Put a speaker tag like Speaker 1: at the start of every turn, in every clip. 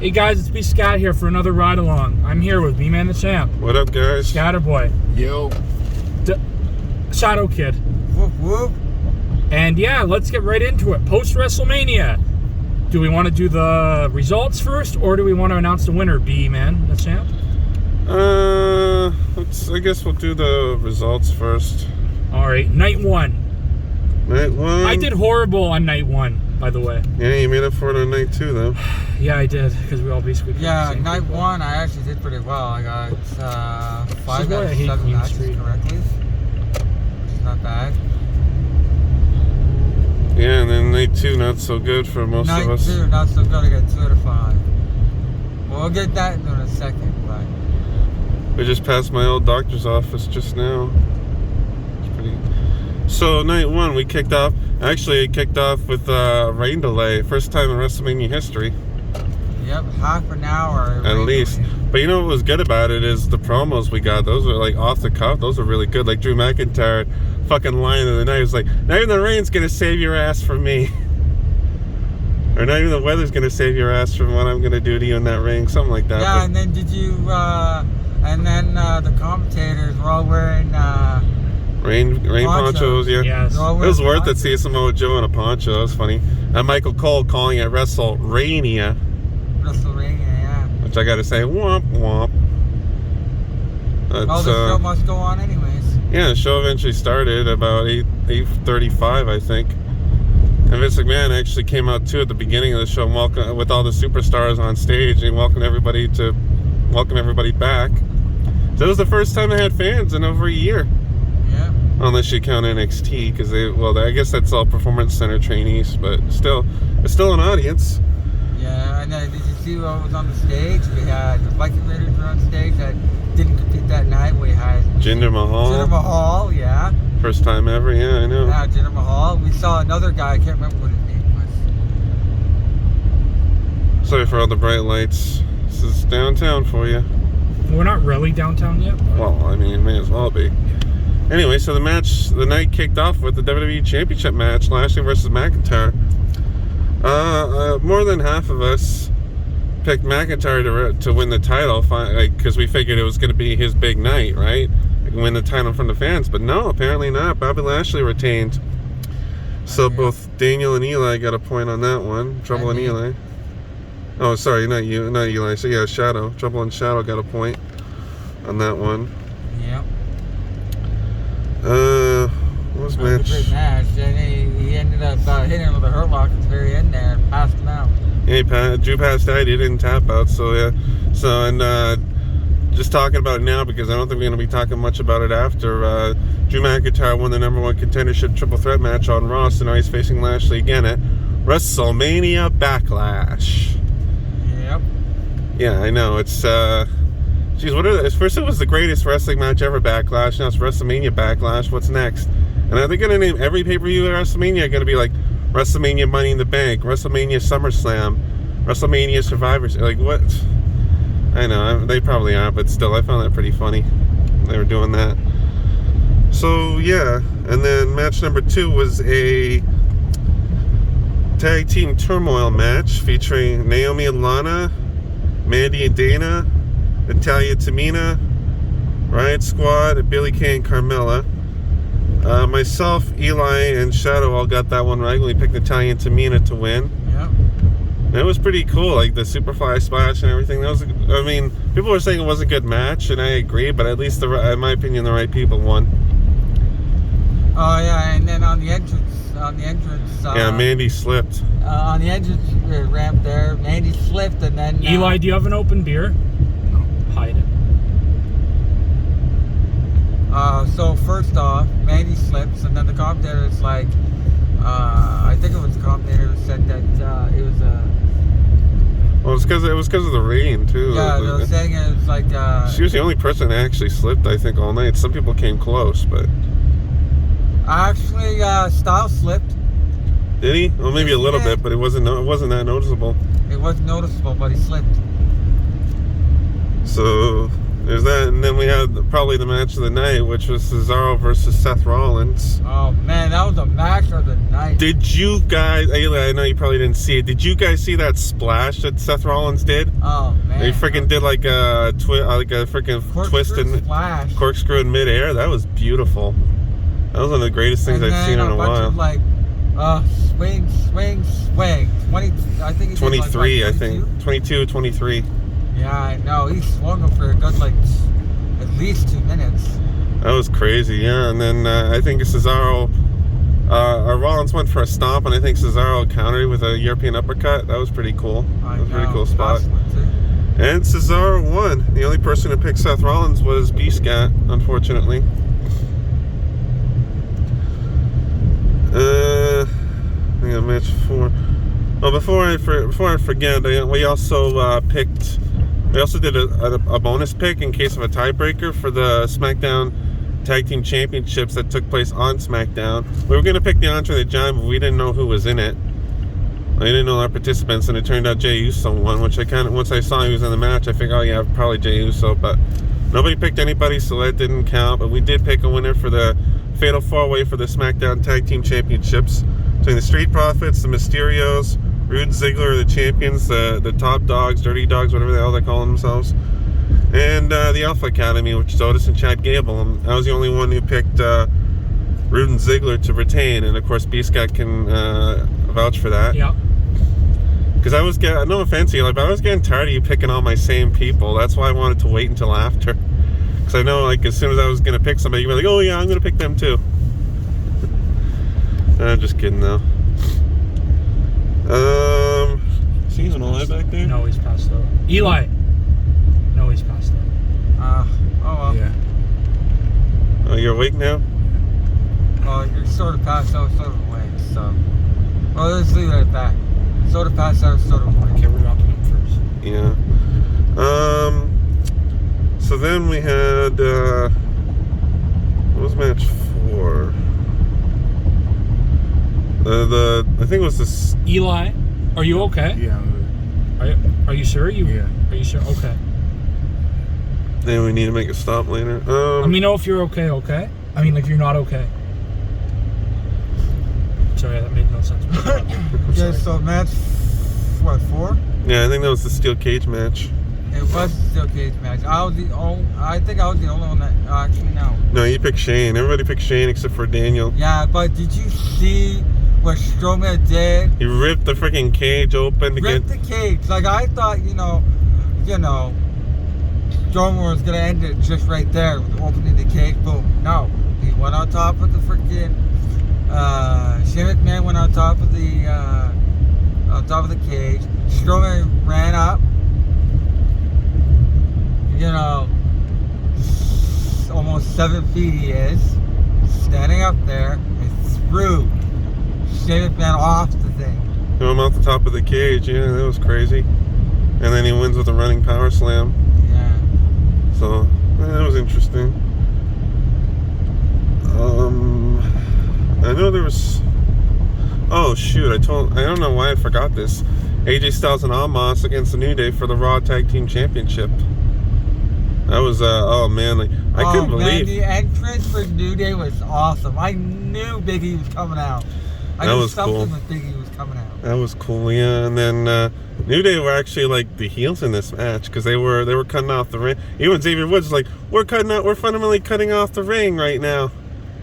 Speaker 1: Hey guys, it's B Scott here for another ride along. I'm here with Bman The Champ.
Speaker 2: What up, guys?
Speaker 1: Scatboi.
Speaker 3: Yo.
Speaker 1: Shadow Kid.
Speaker 3: Whoop, whoop.
Speaker 1: And yeah, let's get right into it. Post Wrestlemania. Do we want to do the results first, or do we want to announce the winner, Bman The Champ?
Speaker 2: I guess we'll do the results first.
Speaker 1: Alright, night one.
Speaker 2: Night one.
Speaker 1: I did horrible on night one, by the way.
Speaker 2: Yeah, you made up for it on night two, though.
Speaker 1: Yeah, I did, because we all basically...
Speaker 3: Yeah, night one, I actually did pretty well. I got 5 out of 7 matches correctly, which is not bad.
Speaker 2: Yeah, and then night two, not so good for most of us.
Speaker 3: Night two, not so good. I got 2 out of 5. We'll get that in a second, but...
Speaker 2: We just passed my old doctor's office just now. It's pretty... So, night one, we kicked off... Actually, it kicked off with rain delay. First time in WrestleMania history.
Speaker 3: Yep, half an hour.
Speaker 2: At least. But you know what was good about it is the promos we got. Those were like off the cuff. Those were really good. Like Drew McIntyre, fucking line of the night was like, not even the rain's gonna save your ass from me. Or not even the weather's gonna save your ass from what I'm gonna do to you in that ring. Something like that.
Speaker 3: Yeah, and then did you, and then the commentators were all wearing,
Speaker 2: Rain ponchos, yeah.
Speaker 1: Yes.
Speaker 2: It was worth it seeing Samoa Joe in a poncho. That was funny. And Michael Cole calling it Wrestlemania.
Speaker 3: Wrestlemania, yeah.
Speaker 2: Which I gotta say, womp womp.
Speaker 3: The show must go on anyways.
Speaker 2: Yeah, the show eventually started about 8:35, I think. And Vince McMahon actually came out too at the beginning of the show, and with all the superstars on stage, and welcomed everybody back. So it was the first time they had fans in over a year.
Speaker 3: Yeah.
Speaker 2: Unless you count NXT, because I guess that's all performance center trainees, but still, it's still an audience.
Speaker 3: Yeah, and then did you see what was on the stage? We had the Viking Raiders were on stage that didn't compete that night. We had
Speaker 2: Jinder Mahal,
Speaker 3: yeah.
Speaker 2: First time ever, yeah, I know.
Speaker 3: Yeah, Jinder Mahal. We saw another guy, I can't remember what his name was.
Speaker 2: Sorry for all the bright lights. This is downtown for you.
Speaker 1: We're not really downtown yet.
Speaker 2: Well, I mean, it may as well be. Anyway, so the night kicked off with the WWE Championship match, Lashley versus McIntyre. More than half of us picked McIntyre to win the title, because we figured it was going to be his big night, right? Win the title from the fans, but no, apparently not. Bobby Lashley retained. So both Daniel and Eli got a point on that one. Trouble and Eli. Oh, sorry, not Eli. So yeah, Shadow. Trouble and Shadow got a point on that one.
Speaker 3: Yep.
Speaker 2: What was match?
Speaker 3: It was a great match. And he ended up hitting him with a hurt lock at the very end there and passed him out.
Speaker 2: Yeah, Drew passed out. He didn't tap out. So yeah. So just talking about it now because I don't think we're going to be talking much about it after. Drew McIntyre won the #1 contendership triple threat match on Raw, so now he's facing Lashley again at WrestleMania Backlash.
Speaker 3: Yep.
Speaker 2: Yeah, I know. It's geez, what are they? First it was the greatest wrestling match ever, Backlash. Now it's WrestleMania Backlash. What's next? And are they going to name every pay-per-view at WrestleMania going to be like WrestleMania Money in the Bank, WrestleMania SummerSlam, WrestleMania Survivors? Like what? I know, they probably are, but still, I found that pretty funny. They were doing that. So, yeah. And then match number 2 was a tag team turmoil match featuring Naomi and Lana, Mandy and Dana, Natalya Tamina, Riot Squad, Billie Kay and Carmella. Myself, Eli, and Shadow all got that one right. We picked Natalya and Tamina to win.
Speaker 3: Yep.
Speaker 2: And it was pretty cool, like the Superfly splash and everything. That was, I mean, people were saying it was a good match, and I agree. But at least, in my opinion, the right people won.
Speaker 3: Oh yeah, and then on the entrance.
Speaker 2: Yeah, Mandy slipped.
Speaker 3: On the entrance ramp there, Mandy slipped, and then.
Speaker 1: Eli, do you have an open beer? No, hide it.
Speaker 3: So first off, Mandy slips, and then the commentator's like, I think it was the commentator who said that it was a.
Speaker 2: Well, it was because of the rain too.
Speaker 3: Yeah, they were saying it was like.
Speaker 2: She was the only person that actually slipped, I think, all night. Some people came close, but.
Speaker 3: Actually, Styles slipped.
Speaker 2: Did he? Well, maybe a little bit, but it wasn't that noticeable.
Speaker 3: It wasn't noticeable, but he slipped.
Speaker 2: So, There's that, and then we had probably the match of the night, which was Cesaro versus Seth Rollins.
Speaker 3: Oh man, that was the match of the night.
Speaker 2: Did you guys? I know you probably didn't see it. Did you guys see that splash that Seth Rollins did?
Speaker 3: Oh man,
Speaker 2: They freaking did like a freaking twist and
Speaker 3: splash.
Speaker 2: corkscrew in midair. That was beautiful. That was one of the greatest things I've seen in a while.
Speaker 3: Of like, swing. 20, I think he
Speaker 2: 23,
Speaker 3: did like,
Speaker 2: I think. 22, 23.
Speaker 3: Yeah, I know. He swung him for a good, like, at least 2 minutes.
Speaker 2: That was crazy, yeah. And then I think Cesaro, Rollins went for a stomp, and I think Cesaro countered with a European uppercut. That was pretty cool. That was a pretty cool spot. And Cesaro won. The only person who picked Seth Rollins was B-Scat, unfortunately. I got match 4. Oh, before I forget, we also picked. We also did a bonus pick in case of a tiebreaker for the SmackDown Tag Team Championships that took place on SmackDown. We were going to pick the Andre the Giant, but we didn't know who was in it. I didn't know our participants, and it turned out Jey Uso won, which I kind of, once I saw he was in the match, I figured, oh yeah, probably Jey Uso, but nobody picked anybody, so that didn't count. But we did pick a winner for the Fatal 4-Way for the SmackDown Tag Team Championships between the Street Profits, the Mysterios, Rude Ziggler, the champions, the top dogs, dirty dogs, whatever the hell they call themselves, and the Alpha Academy, which is Otis and Chad Gable. And I was the only one who picked Rude and Ziggler to retain, and of course B-Scott can vouch for that.
Speaker 1: Yeah.
Speaker 2: Because I was getting, no offense, Eli, but I was getting tired of you picking all my same people. That's why I wanted to wait until after. Because I know, like, as soon as I was going to pick somebody, you'd be like, oh yeah, I'm going to pick them too. I'm just kidding though. Seeing all that back there?
Speaker 1: No, he's passed out. Eli. No, he's passed out.
Speaker 3: Oh well.
Speaker 1: Yeah.
Speaker 2: Oh, you're awake now?
Speaker 3: Well, you're sort of passed out, sort of awake, so. Well, let's leave it at that. Sort of passed out, sort of awake.
Speaker 1: Okay, we're dropping him first.
Speaker 2: Yeah. So then we had, what was match 4? I think it was this.
Speaker 1: Eli, are you okay?
Speaker 4: Yeah.
Speaker 1: Are you sure?
Speaker 4: Yeah.
Speaker 1: Are you sure? Okay.
Speaker 2: Then we need to make a stop later.
Speaker 1: Let me know if you're okay. Okay. I mean, if you're not okay. Sorry, that made no sense.
Speaker 3: Okay, so match, what, 4?
Speaker 2: Yeah, I think that was the steel cage match.
Speaker 3: It was a steel cage match. I think I was the only one that, actually, no.
Speaker 2: No, you picked Shane. Everybody picked Shane except for Daniel.
Speaker 3: Yeah, but did you see what Strowman did?
Speaker 2: He ripped the freaking cage open to
Speaker 3: Ripped the cage. Like, I thought, you know, Strowman was going to end it just right there with opening the cage. Boom. No. He went on top of the freaking, Shane McMahon went on top of the cage. Strowman ran up. You know, almost 7 feet he is, standing up there, and threw Shane McMahon off the thing.
Speaker 2: Threw him off the top of the cage. Yeah, that was crazy. And then he wins with a running power slam.
Speaker 3: Yeah.
Speaker 2: So that was interesting. I know there was. Oh shoot! I don't know why I forgot this. AJ Styles and Omos against the New Day for the Raw Tag Team Championship. That was oh man, like I couldn't believe
Speaker 3: the entrance for New Day was awesome. I knew Big E was coming out. I knew something with Big E was coming out.
Speaker 2: That was cool, yeah. And then New Day were actually like the heels in this match because they were cutting off the ring. Even Xavier Woods was like, we're fundamentally cutting off the ring right now.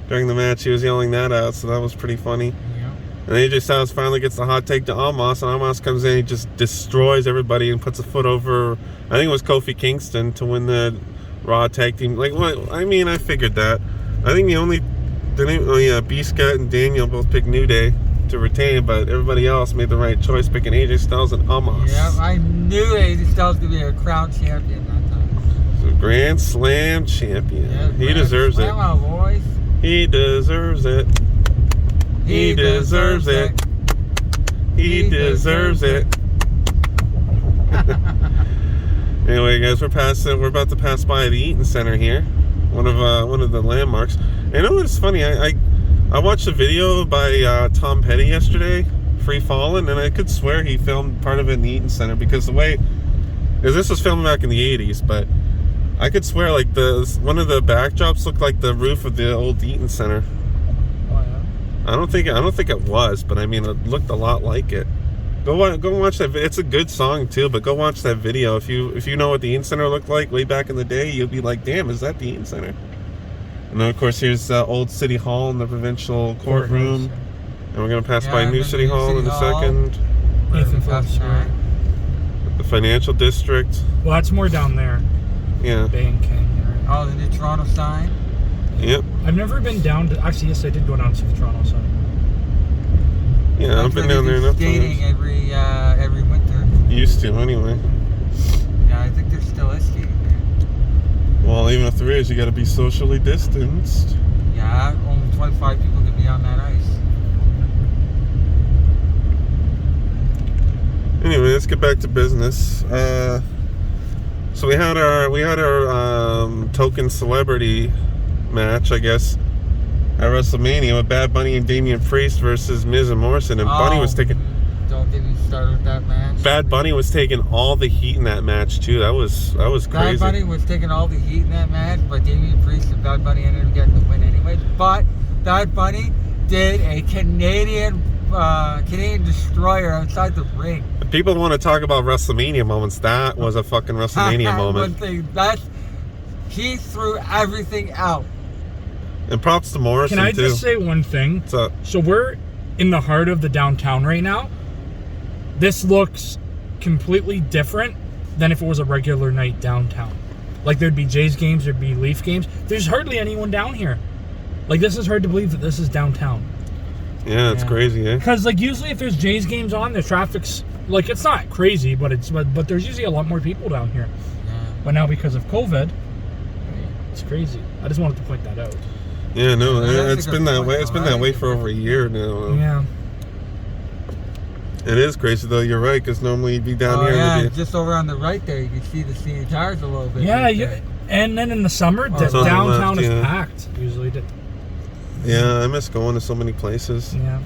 Speaker 2: During the match, he was yelling that out, so that was pretty funny.
Speaker 3: Yeah.
Speaker 2: And AJ Styles finally gets the hot take to Omos, and Omos comes in, he just destroys everybody and puts a foot over, I think it was Kofi Kingston, to win the Raw Tag Team. Like, what? I mean, I figured that. I think B-Scott and Daniel both picked New Day to retain, but everybody else made the right choice, picking AJ Styles and Omos.
Speaker 3: Yeah, I knew AJ Styles was going to be a crown champion that time.
Speaker 2: So Grand Slam champion.
Speaker 3: Yeah,
Speaker 2: he deserves it.
Speaker 3: Boys.
Speaker 2: He deserves it. He deserves it. He deserves it. Anyway, guys, we're about to pass by the Eaton Center here, one of the landmarks. And you know what's funny? I watched a video by Tom Petty yesterday, Free Fallin', and I could swear he filmed part of it in the Eaton Center because this was filmed back in the 80s, but I could swear, like one of the backdrops looked like the roof of the old Eaton Center.
Speaker 1: Oh yeah.
Speaker 2: I don't think it was, but I mean, it looked a lot like it. Go watch that. It's a good song too, but go watch that video. If you know what the Eaton Center looked like way back in the day, you'll be like, damn, is that the Eaton Center? And then of course here's Old City Hall and the provincial courtroom, and we're gonna pass by New City Hall in a second.
Speaker 1: Nathan Phillips Square.
Speaker 2: The financial district.
Speaker 1: Well, that's more down there.
Speaker 2: Yeah.
Speaker 1: Bank Canyon.
Speaker 3: Oh, the new Toronto sign.
Speaker 2: Yep.
Speaker 1: I've never been down to. Actually, yes, I did go down to the Toronto side.
Speaker 2: Yeah, I've been down there enough
Speaker 3: skating
Speaker 2: times.
Speaker 3: every winter.
Speaker 2: Used to, anyway.
Speaker 3: Yeah, I think there still is skating there.
Speaker 2: Well, even if there is, you got to be socially distanced.
Speaker 3: Yeah, only 25 people can be on that ice.
Speaker 2: Anyway, let's get back to business. So we had our token celebrity match, I guess, at WrestleMania with Bad Bunny and Damian Priest versus Miz and Morrison, and Bunny was taking.
Speaker 3: Don't get me started with that match.
Speaker 2: Bad Bunny was taking all the heat in that match too. That was crazy.
Speaker 3: Bad Bunny was taking all the heat in that match, but Damian Priest and Bad Bunny ended up getting the win anyway. But Bad Bunny did a Canadian destroyer outside the ring.
Speaker 2: If people want to talk about WrestleMania moments, that was a fucking WrestleMania moment.
Speaker 3: He threw everything out.
Speaker 2: And props to Morrison
Speaker 1: Can I
Speaker 2: too.
Speaker 1: just say one thing?
Speaker 2: What's up?
Speaker 1: So we're in the heart of the downtown right now. This looks completely different than if it was a regular night downtown. Like there'd be Jays games, there'd be Leaf games. There's hardly anyone down here. Like this is hard to believe that this is downtown.
Speaker 2: Yeah, it's crazy, eh?
Speaker 1: Because like usually if there's Jays games on, the traffic's like it's not crazy, but there's usually a lot more people down here.
Speaker 3: Yeah.
Speaker 1: But now because of COVID, it's crazy. I just wanted to point that out.
Speaker 2: Yeah, no,
Speaker 3: Yeah,
Speaker 2: it's been that way. It's been that way for over a year now.
Speaker 1: Yeah.
Speaker 2: It is crazy though. You're right, because normally you'd be down here.
Speaker 3: Yeah,
Speaker 2: And
Speaker 3: just over on the right there, you can see the CN Towers a little bit.
Speaker 1: Yeah,
Speaker 3: right
Speaker 1: yeah.
Speaker 3: there.
Speaker 1: And then in the summer,
Speaker 2: It's on the
Speaker 1: downtown
Speaker 2: left,
Speaker 1: is
Speaker 2: yeah.
Speaker 1: packed. Usually.
Speaker 2: yeah, I miss going to so many places.
Speaker 1: Yeah.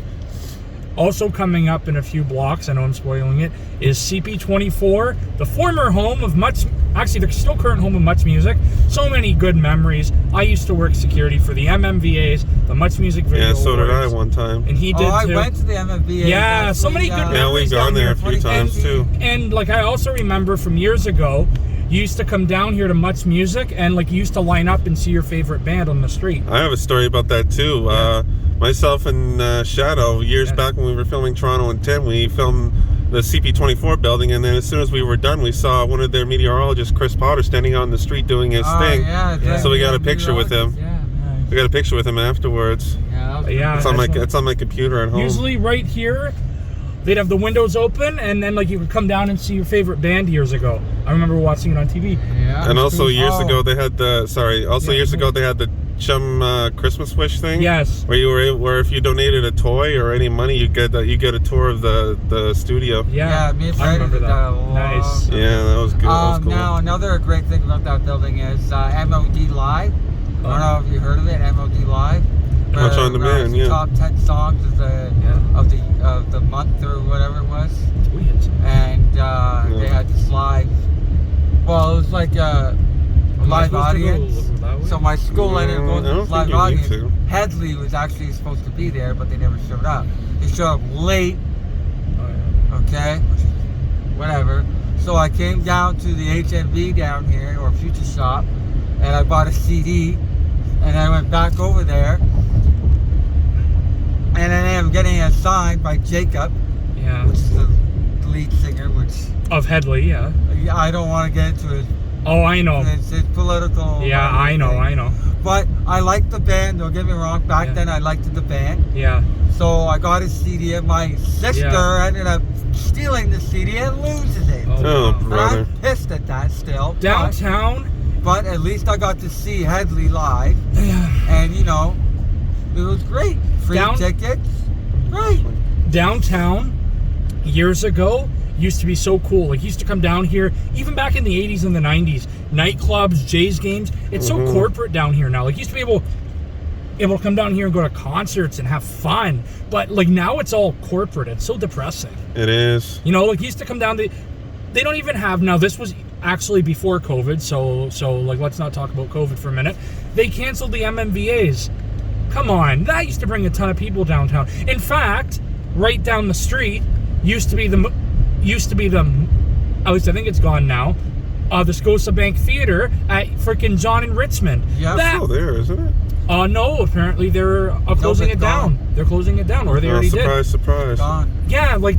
Speaker 1: Also coming up in a few blocks, I know I'm spoiling it, is CP24, the former home of the still current home of Much Music. So many good memories. I used to work security for the MMVAs, the Much Music Video
Speaker 2: Yeah, so did I
Speaker 1: Awards,
Speaker 2: one time.
Speaker 1: and he did
Speaker 3: I
Speaker 1: too.
Speaker 3: went to the MMVA.
Speaker 1: Yeah, so many good
Speaker 2: Yeah,
Speaker 1: memories
Speaker 2: we've gone
Speaker 1: down
Speaker 2: there a
Speaker 1: here.
Speaker 2: few times too.
Speaker 1: And like I also remember from years ago, you used to come down here to Much Music, and like you used to line up and see your favorite band on the street.
Speaker 2: I have a story about that too. Myself and Shadow, years back when we were filming Toronto and 10, we filmed the CP24 building, and then as soon as we were done, we saw one of their meteorologists, Chris Potter, standing on the street doing his thing.
Speaker 3: Yeah,
Speaker 2: So we got a picture with him.
Speaker 3: Yeah, nice.
Speaker 2: We got a picture with him afterwards.
Speaker 1: Yeah,
Speaker 2: It's on my computer at home.
Speaker 1: Usually right here, they'd have the windows open, and then like you could come down and see your favorite band years ago. I remember watching it on TV.
Speaker 3: Yeah.
Speaker 2: And also years ago they had years ago they had the Chum Christmas Wish thing.
Speaker 1: Yes.
Speaker 2: Where if you donated a toy or any money, you get a tour of the studio.
Speaker 1: Yeah,
Speaker 3: me and
Speaker 1: I
Speaker 3: Brady
Speaker 1: remember
Speaker 3: did
Speaker 1: that.
Speaker 3: a long
Speaker 1: Nice.
Speaker 3: time.
Speaker 2: Yeah, that was good. That was cool.
Speaker 3: Now another great thing about that building is MOD Live. I don't know if you heard of it, MOD Live.
Speaker 2: Watch on demand,
Speaker 3: the
Speaker 2: yeah.
Speaker 3: top 10 songs of the month or whatever it was, and they had this live. Well, it was like a live audience. So my school ended up going to this live audience. Headley was actually supposed to be there, but they never showed up. They showed up late. Okay, whatever. So I came down to the HMV down here, or Future Shop, and I bought a CD, and I went back over there, and I ended up getting it signed by Jacob, which is the lead singer,
Speaker 1: of Headley, yeah.
Speaker 3: I don't want to get into it.
Speaker 1: Oh, I know.
Speaker 3: It's political.
Speaker 1: Yeah, I know.
Speaker 3: But I liked the band, don't get me wrong. Back then I liked the band.
Speaker 1: Yeah.
Speaker 3: So I got a CD, and my sister ended up stealing the CD and loses it.
Speaker 2: Oh,
Speaker 3: And
Speaker 2: brother.
Speaker 3: I'm pissed at that still.
Speaker 1: Downtown.
Speaker 3: But at least I got to see Headley live.
Speaker 1: Yeah.
Speaker 3: And, it was great. Free tickets. Great.
Speaker 1: Downtown, years ago, used to be so cool. Like, used to come down here, even back in the 80s and the 90s, nightclubs, Jays games. It's so corporate down here now. Like, used to be able to come down here and go to concerts and have fun. But, like, now it's all corporate. It's so depressing.
Speaker 2: It is.
Speaker 1: Like, used to come down, they don't even have, now this was, actually before COVID, so like let's not talk about COVID for a minute. They canceled the MMVAs. Come on, that used to bring a ton of people downtown. In fact, right down the street used to be the at least I think it's gone now. The Scotiabank Theater at freaking John and Richmond.
Speaker 3: Yeah,
Speaker 2: It's still there, isn't it?
Speaker 1: No, apparently they're closing it down. They're closing it down, or they already
Speaker 2: surprise,
Speaker 1: did.
Speaker 2: Surprise,
Speaker 3: Gone.
Speaker 1: Yeah, like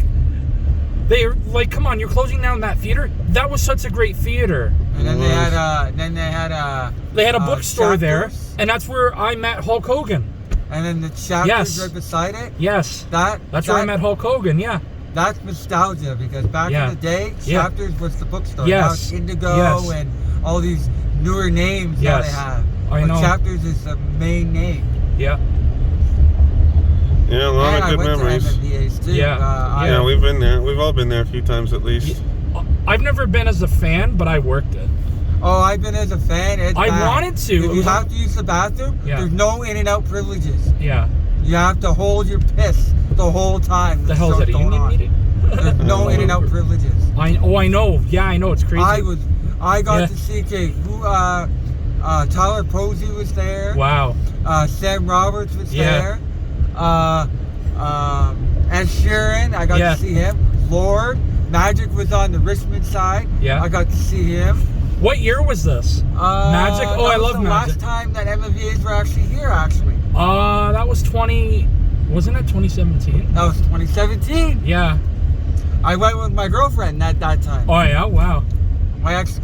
Speaker 1: they're like, come on, you're closing down that theater. That was such a great theater.
Speaker 3: And then
Speaker 1: They had a bookstore there,
Speaker 3: Chapters.
Speaker 1: and that's where I met Hulk Hogan.
Speaker 3: And then the Chapters
Speaker 1: Yes.
Speaker 3: right beside it.
Speaker 1: Yes,
Speaker 3: That's
Speaker 1: where I met Hulk Hogan. Yeah,
Speaker 3: That's nostalgia, because back
Speaker 1: Yeah.
Speaker 3: in the day,
Speaker 1: Yeah.
Speaker 3: Chapters was the bookstore.
Speaker 1: Yes.
Speaker 3: Now it's Indigo
Speaker 1: Yes.
Speaker 3: and all these newer names
Speaker 1: Yes.
Speaker 3: that they have.
Speaker 1: I
Speaker 3: But
Speaker 1: know.
Speaker 3: Chapters is the main name.
Speaker 1: yeah.
Speaker 2: Yeah, a lot
Speaker 3: And
Speaker 2: of
Speaker 3: I
Speaker 2: good
Speaker 3: went
Speaker 2: memories.
Speaker 3: to MMVAs too.
Speaker 1: Yeah.
Speaker 2: Yeah, we've been there. We've all been there a few times at least.
Speaker 1: I've never been as a fan, but I worked it.
Speaker 3: I've been as a fan. It's
Speaker 1: I
Speaker 3: bad.
Speaker 1: wanted to. It
Speaker 3: If you
Speaker 1: was
Speaker 3: have to use the bathroom,
Speaker 1: Yeah.
Speaker 3: there's no in and out privileges.
Speaker 1: Yeah.
Speaker 3: You have to hold your piss the whole time.
Speaker 1: The hell is that? A
Speaker 3: going
Speaker 1: union
Speaker 3: on.
Speaker 1: meeting?
Speaker 3: There's no in and out privileges.
Speaker 1: I know. Yeah, I know. It's crazy.
Speaker 3: I got
Speaker 1: Yeah.
Speaker 3: to see Tyler Posey was there.
Speaker 1: Wow.
Speaker 3: Sam Roberts was
Speaker 1: Yeah.
Speaker 3: there. Ed Sheeran, I got
Speaker 1: Yeah.
Speaker 3: to see him. Lord, Magic was on the Richmond side.
Speaker 1: Yeah.
Speaker 3: I got to see him.
Speaker 1: What year was this? Magic? Oh, I
Speaker 3: that was
Speaker 1: love
Speaker 3: the
Speaker 1: Magic.
Speaker 3: last time that MMVAs were actually here, actually.
Speaker 1: That was wasn't it 2017?
Speaker 3: That was 2017.
Speaker 1: Yeah.
Speaker 3: I went with my girlfriend at that time.
Speaker 1: Oh yeah, wow.
Speaker 3: My ex.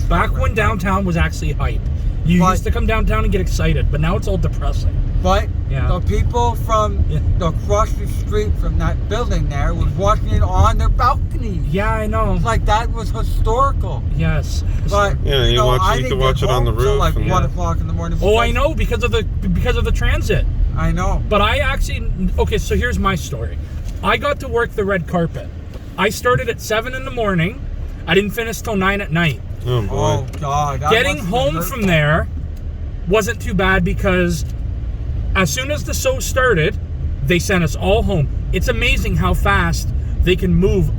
Speaker 1: Back when downtown was actually hype. You
Speaker 3: But-
Speaker 1: used to come downtown and get excited, but now it's all depressing.
Speaker 3: But
Speaker 1: Yeah.
Speaker 3: the people from
Speaker 1: Yeah.
Speaker 3: across the street from that building there was watching it on their balcony.
Speaker 1: Yeah, I know.
Speaker 3: Like that was historical.
Speaker 1: Yes.
Speaker 3: But
Speaker 2: Yeah, you
Speaker 3: didn't
Speaker 2: could watch
Speaker 3: get
Speaker 2: it on the
Speaker 3: home till
Speaker 2: roof
Speaker 3: like
Speaker 2: and-
Speaker 3: 1 o'clock in the morning.
Speaker 1: Oh, I
Speaker 3: because-
Speaker 1: know because of the transit.
Speaker 3: I know.
Speaker 1: But I actually okay. So here's my story. I got to work the red carpet. I started at 7 in the morning. I didn't finish till 9 at night.
Speaker 2: Oh boy.
Speaker 3: Oh God. that
Speaker 1: Getting
Speaker 3: must've been
Speaker 1: home
Speaker 3: hurtful.
Speaker 1: from there wasn't too bad because as soon as the show started, they sent us all home. It's amazing how fast they can move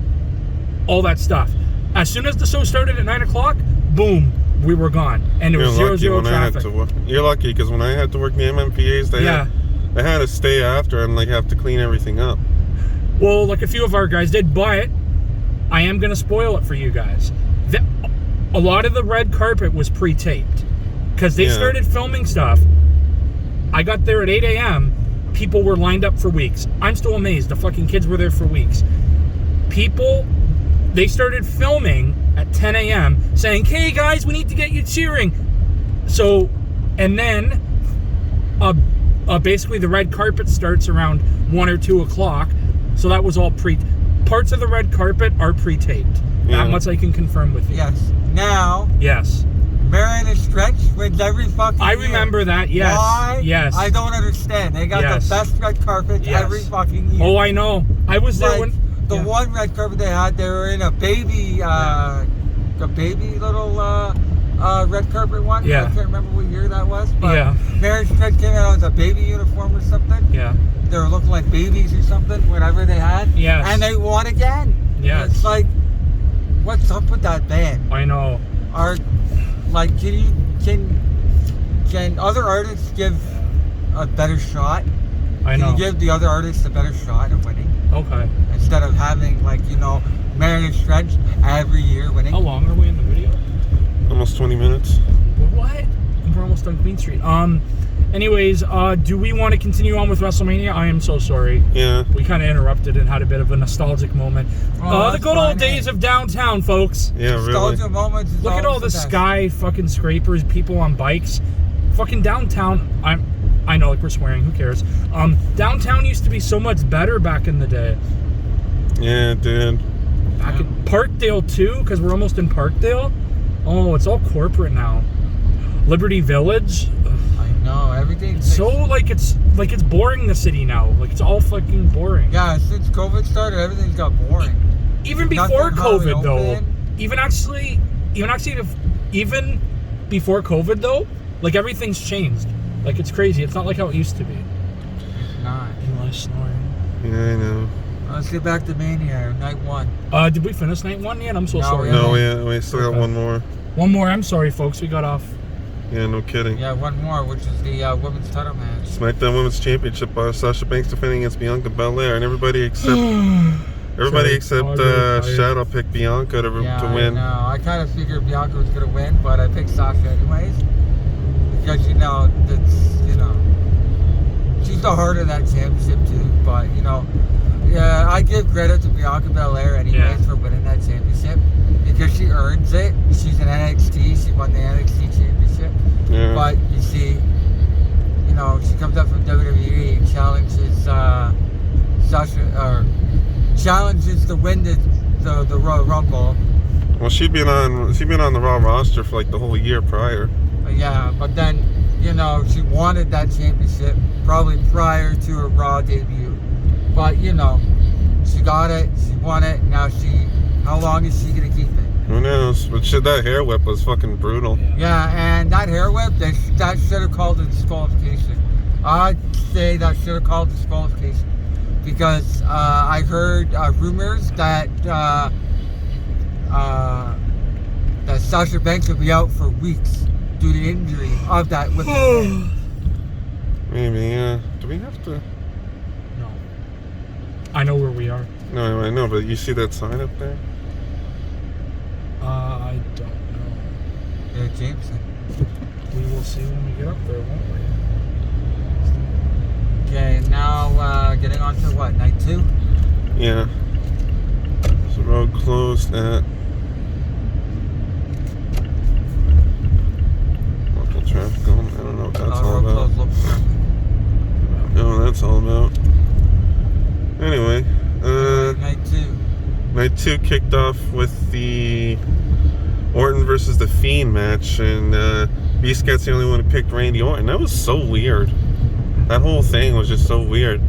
Speaker 1: all that stuff. As soon as the show started at 9 o'clock, boom, we were gone. And it was zero traffic.
Speaker 2: You're lucky because when I had to work the MMPAs, they had to stay after and like have to clean everything up.
Speaker 1: Well, like a few of our guys did, but I am going to spoil it for you guys. A lot of the red carpet was pre-taped because they started filming stuff. I got there at 8 a.m. People were lined up for weeks. I'm still amazed. The fucking kids were there for weeks. They started filming at 10 a.m. saying, hey guys, we need to get you cheering. So, and then basically the red carpet starts around 1 or 2 o'clock. So that was all parts of the red carpet are pre-taped.
Speaker 2: Yeah.
Speaker 1: That much I can confirm with you.
Speaker 3: Yes. Now,
Speaker 1: Yes.
Speaker 3: Marion and Stretch wins every fucking
Speaker 1: I
Speaker 3: year.
Speaker 1: remember that, yes.
Speaker 3: Why?
Speaker 1: Yes.
Speaker 3: I don't understand. They got
Speaker 1: Yes.
Speaker 3: the best red carpet
Speaker 1: Yes.
Speaker 3: every fucking year.
Speaker 1: Oh, I know. I was there
Speaker 3: Like,
Speaker 1: when
Speaker 3: the one red carpet they had, they were in a baby, little red carpet one.
Speaker 1: Yeah.
Speaker 3: I can't remember what year that was. But
Speaker 1: Yeah.
Speaker 3: Marion Stretch came out as a baby uniform or something.
Speaker 1: Yeah.
Speaker 3: They were looking like babies or something, whatever they had.
Speaker 1: Yes.
Speaker 3: And they won again.
Speaker 1: Yes.
Speaker 3: It's like, what's up with that band?
Speaker 1: I know.
Speaker 3: Can other artists give a better shot?
Speaker 1: I
Speaker 3: Can
Speaker 1: know.
Speaker 3: you give the other artists a better shot of winning
Speaker 1: Okay.
Speaker 3: instead of having Marion Stretch every year winning?
Speaker 1: How long are we in the video?
Speaker 2: Almost 20 minutes.
Speaker 1: What? We're almost on Queen Street. Anyways, do we want to continue on with WrestleMania? I am so sorry.
Speaker 2: Yeah.
Speaker 1: We kind of interrupted and had a bit of a nostalgic moment.
Speaker 3: Oh,
Speaker 1: The
Speaker 3: that's
Speaker 1: good old
Speaker 3: fine,
Speaker 1: days
Speaker 3: eh?
Speaker 1: of downtown, folks.
Speaker 2: Yeah, really.
Speaker 3: Nostalgia moments. is
Speaker 1: Look at all
Speaker 3: always
Speaker 1: the
Speaker 3: best.
Speaker 1: sky fucking scrapers, people on bikes. Fucking downtown, I know, like we're swearing, who cares? Downtown used to be so much better back in the day.
Speaker 2: Yeah, it did.
Speaker 1: Back in Parkdale too, because we're almost in Parkdale. Oh, it's all corporate now. Liberty Village.
Speaker 3: I know everything.
Speaker 1: So it's boring, the city now. Like it's all fucking boring.
Speaker 3: Yeah, since COVID started, everything's got boring.
Speaker 1: Even before
Speaker 3: Nothing hardly
Speaker 1: COVID though.
Speaker 3: open.
Speaker 1: Even before COVID though, like everything's changed. Like it's crazy. It's not like how it used to be.
Speaker 3: It's not.
Speaker 1: English snoring.
Speaker 2: Yeah, I know.
Speaker 3: Let's get back to Mania, night 1.
Speaker 1: Did we finish night 1 yet? I'm so
Speaker 3: No,
Speaker 1: sorry.
Speaker 2: No, we still got
Speaker 1: Okay.
Speaker 2: one more.
Speaker 1: One more. I'm sorry, folks. We got off.
Speaker 2: Yeah, no kidding.
Speaker 3: Yeah, one more, which is the women's title match.
Speaker 2: SmackDown Women's Championship. Sasha Banks defending against Bianca Belair, and everybody except Shadow picked Bianca to win.
Speaker 3: No, I kind of figured Bianca was gonna win, but I picked Sasha anyways because she's the heart of that championship too. But yeah, I give credit to Bianca Belair anyways for winning that championship because she earns it. She's in NXT. She won the NXT championship.
Speaker 2: Yeah.
Speaker 3: But you see, she comes up from WWE, challenges challenges to win the Royal Rumble.
Speaker 2: Well, she'd been on the Raw roster for like the whole year prior.
Speaker 3: Yeah, but then she wanted that championship probably prior to her Raw debut. But she got it, she won it. Now how long is she gonna keep it?
Speaker 2: Who knows? But that hair whip was fucking brutal.
Speaker 3: Yeah, and that hair whip, that should have called it disqualification. I'd say that should have called disqualification because I heard rumors that that Sasha Banks will be out for weeks due to injury of that whip.
Speaker 2: Maybe, yeah. Do we have to?
Speaker 1: No. I know where we are.
Speaker 2: No, I know, but you see that sign up there?
Speaker 1: I don't know.
Speaker 3: Yeah, Jameson.
Speaker 1: We will see when we get up there, won't we?
Speaker 3: Okay, now getting on to what, night 2?
Speaker 2: Yeah. Is the road closed at local traffic on? I don't know what that's all about. No, that's all about. Anyway,
Speaker 3: night 2.
Speaker 2: Night 2 kicked off with the Orton versus the Fiend match, and B-Scat's the only one who picked Randy Orton. That was so weird. That whole thing was just so weird.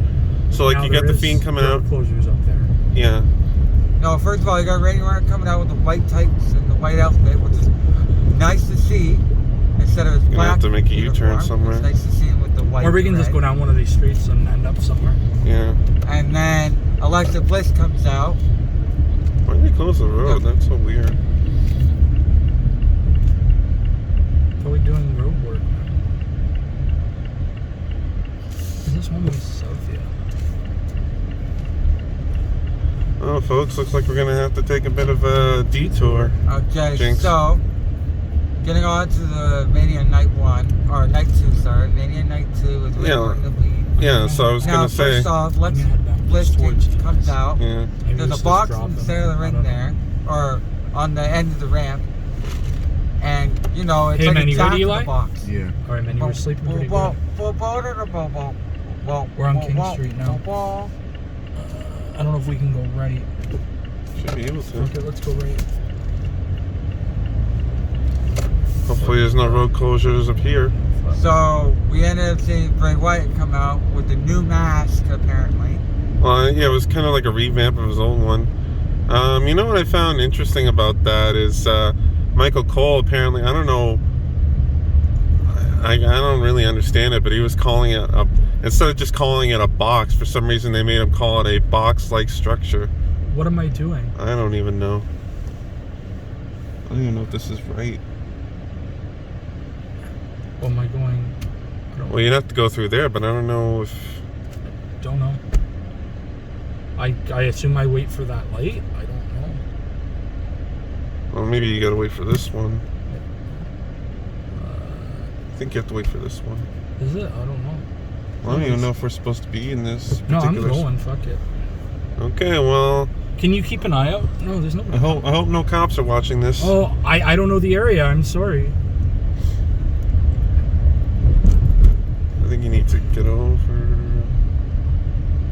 Speaker 2: So like,
Speaker 1: now
Speaker 2: you got the Fiend coming out.
Speaker 1: Closures up there.
Speaker 2: Yeah.
Speaker 3: No, first of all, you got Randy Orton coming out with the white tights and the white outfit, which is nice to see. Instead of his
Speaker 2: You're gonna
Speaker 3: black
Speaker 2: have to make a
Speaker 3: uniform.
Speaker 2: U-turn somewhere.
Speaker 3: It's nice to see him with the white.
Speaker 1: Or we can just
Speaker 3: red.
Speaker 1: go down one of these streets and end up somewhere.
Speaker 2: Yeah.
Speaker 3: And then Alexa Bliss comes out.
Speaker 2: Why did they close the road? That's so weird.
Speaker 1: Probably doing road work. Is this one way south? Yeah.
Speaker 2: Oh, folks, looks like we're gonna have to take a bit of a detour.
Speaker 3: Okay,
Speaker 2: Jinx.
Speaker 3: so getting on to the Mania Night 1 or Night 2, sorry. Mania Night 2 is
Speaker 2: Yeah.
Speaker 3: in the lead.
Speaker 2: Yeah, so I was
Speaker 3: Now,
Speaker 2: gonna say.
Speaker 3: first off, Alexa
Speaker 1: I'm gonna head back
Speaker 3: Bliss
Speaker 1: towards you
Speaker 3: comes
Speaker 1: guys.
Speaker 3: out.
Speaker 2: Yeah.
Speaker 1: Maybe
Speaker 3: There's
Speaker 1: let's
Speaker 3: a box
Speaker 1: just
Speaker 3: in
Speaker 1: drop
Speaker 3: the
Speaker 1: him.
Speaker 3: center of the
Speaker 1: I
Speaker 3: ring
Speaker 1: don't know.
Speaker 3: there, or on the end of the ramp, and it's
Speaker 1: Hey,
Speaker 3: like
Speaker 1: man,
Speaker 3: a
Speaker 1: you
Speaker 3: jack
Speaker 1: ready,
Speaker 3: in
Speaker 1: Eli?
Speaker 3: the box.
Speaker 4: Yeah.
Speaker 1: All right, man, you were sleeping pretty good.
Speaker 3: We're
Speaker 1: on King Street now. I don't know if we can go right.
Speaker 2: Should be able to.
Speaker 1: Okay, let's go right.
Speaker 2: Hopefully there's no road closures up here.
Speaker 3: So we ended up seeing Bray Wyatt come out with the new mask, apparently.
Speaker 2: Well, yeah, it was kind of like a revamp of his old one. You know what I found interesting about that is Michael Cole apparently, I don't know, I don't really understand it, but he was calling it instead of just calling it a box, for some reason they made him call it a box-like structure.
Speaker 1: What am I doing?
Speaker 2: I don't even know. I don't even know if this is right.
Speaker 1: What am I going?
Speaker 2: Well, you'd have to go through there, but I don't know if...
Speaker 1: Don't know. I assume I wait for that light. I don't know.
Speaker 2: Well, maybe you gotta wait for this one. I think you have to wait for this one.
Speaker 1: Is it? I don't know.
Speaker 2: Well, I don't even know if we're supposed to be in this
Speaker 1: No, I'm
Speaker 2: particular...
Speaker 1: going. Fuck it.
Speaker 2: Okay, well...
Speaker 1: Can you keep an eye out? No, there's no.
Speaker 2: I hope no cops are watching this.
Speaker 1: Oh, I don't know the area. I'm sorry.
Speaker 2: I think you need to get over...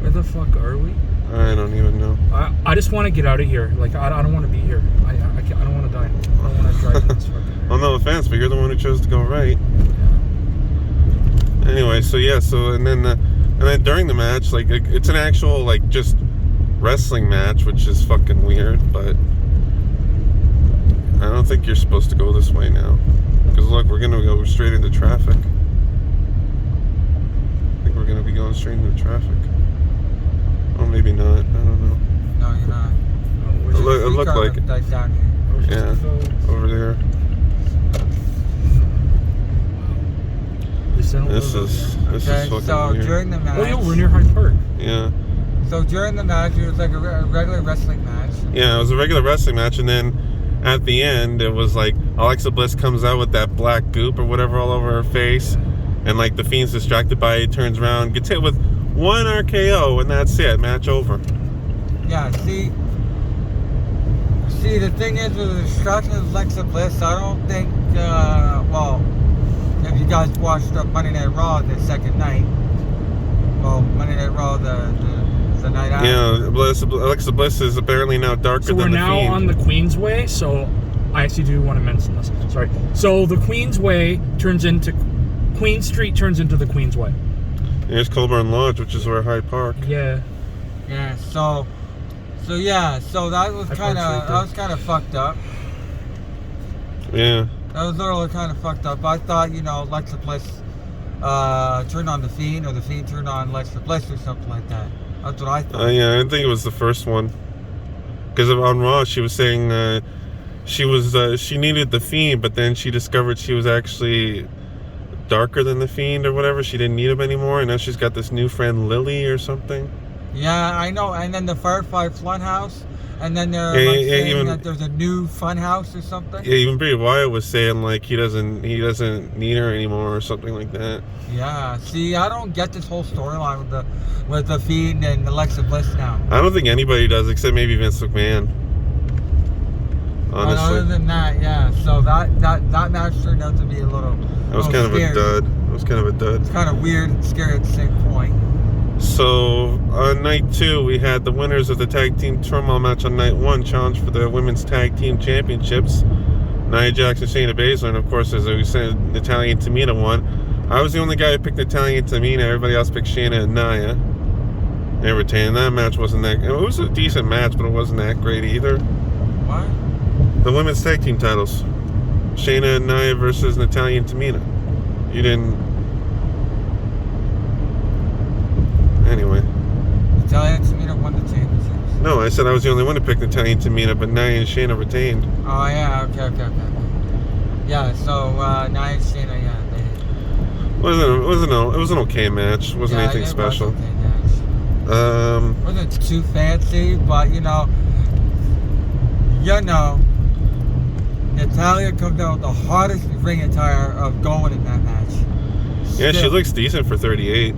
Speaker 1: Where the fuck are we?
Speaker 2: I don't even know.
Speaker 1: I just want to get out of here. Like, I don't want to be here. I don't want to die. I don't want to drive in this fucking...
Speaker 2: Well, no offense, but you're the one who chose to go right.
Speaker 1: Yeah.
Speaker 2: Anyway, so yeah, and then during the match, like, it's an actual, like, just wrestling match, which is fucking weird, but I don't think you're supposed to go this way now. Because look, we're gonna go straight into traffic. I think we're gonna be going straight into traffic. Oh, maybe not. I don't know.
Speaker 3: No, you're not.
Speaker 2: It looked like it.
Speaker 3: Like down here.
Speaker 2: Yeah, over there. This is fucking
Speaker 3: so
Speaker 2: weird.
Speaker 3: during the match.
Speaker 1: Oh, yeah, we're near Hyde Park.
Speaker 2: Yeah.
Speaker 3: So during the match, it was like a regular wrestling match.
Speaker 2: Yeah, it was a regular wrestling match, and then at the end, it was like Alexa Bliss comes out with that black goop or whatever all over her face, and like the Fiend's distracted by it, turns around, gets hit with one RKO, and that's it. Match over.
Speaker 3: Yeah. See, the thing is with the distraction of Alexa Bliss, I don't think. Well, if you guys watched Monday Night Raw the second night, well, Monday Night Raw the night after.
Speaker 2: Yeah, Alexa Bliss is apparently now darker
Speaker 1: So we're
Speaker 2: than the
Speaker 1: now
Speaker 2: Fiend.
Speaker 1: on the Queensway, so I actually do want to mention this. Sorry. So the Queensway Queen Street turns into the Queensway.
Speaker 2: There's Colburn Lodge, which is where Hyde Park.
Speaker 1: Yeah.
Speaker 3: Yeah. So that was kind of fucked up.
Speaker 2: Yeah.
Speaker 3: That was literally kind of fucked up. I thought, Alexa Bliss turned on the Fiend, or the Fiend turned on Alexa Bliss, or something like that. That's what I thought.
Speaker 2: Yeah, I think it was the first one. Because on Raw, she was saying she needed the Fiend, but then she discovered she was actually darker than the Fiend or whatever. She didn't need him anymore, and now she's got this new friend Lily or something.
Speaker 3: Yeah, I know. And then the Firefly Funhouse, and then they're saying that there's a new Funhouse or something.
Speaker 2: Yeah, even Bray Wyatt was saying like he doesn't need her anymore or something like that.
Speaker 3: Yeah. See, I don't get this whole storyline with the Fiend and Alexa Bliss now.
Speaker 2: I don't think anybody does except maybe Vince McMahon. Honestly.
Speaker 3: But other than that, yeah. So that match turned out to be a little.
Speaker 2: That was kind of a dud. It was kind of a dud.
Speaker 3: It's kind of weird and scary at the same point.
Speaker 2: So on night 2, we had the winners of the tag team turmoil match on night 1 challenge for the women's tag team championships. Nia Jax and Shayna Baszler, and of course, as we said, Natalya and Tamina won. I was the only guy who picked Natalya and Tamina. Everybody else picked Shayna and Nia. They retained. That match wasn't that. It was a decent match, but it wasn't that great either.
Speaker 3: What?
Speaker 2: The women's tag team titles: Shayna and Nia versus Natalya and Tamina. You didn't. Anyway.
Speaker 3: Natalya and Tamina won the championships.
Speaker 2: No, I said I was the only one to pick Natalya and Tamina, but Nia and Shayna retained.
Speaker 3: Oh yeah, okay. Yeah, so Nia and Shayna, yeah, they.
Speaker 2: It was an okay match. It wasn't anything special.
Speaker 3: Was okay match. Wasn't too fancy, but Natalya comes down with the hardest ring attire of going in that match.
Speaker 2: Yeah, she looks decent for 38.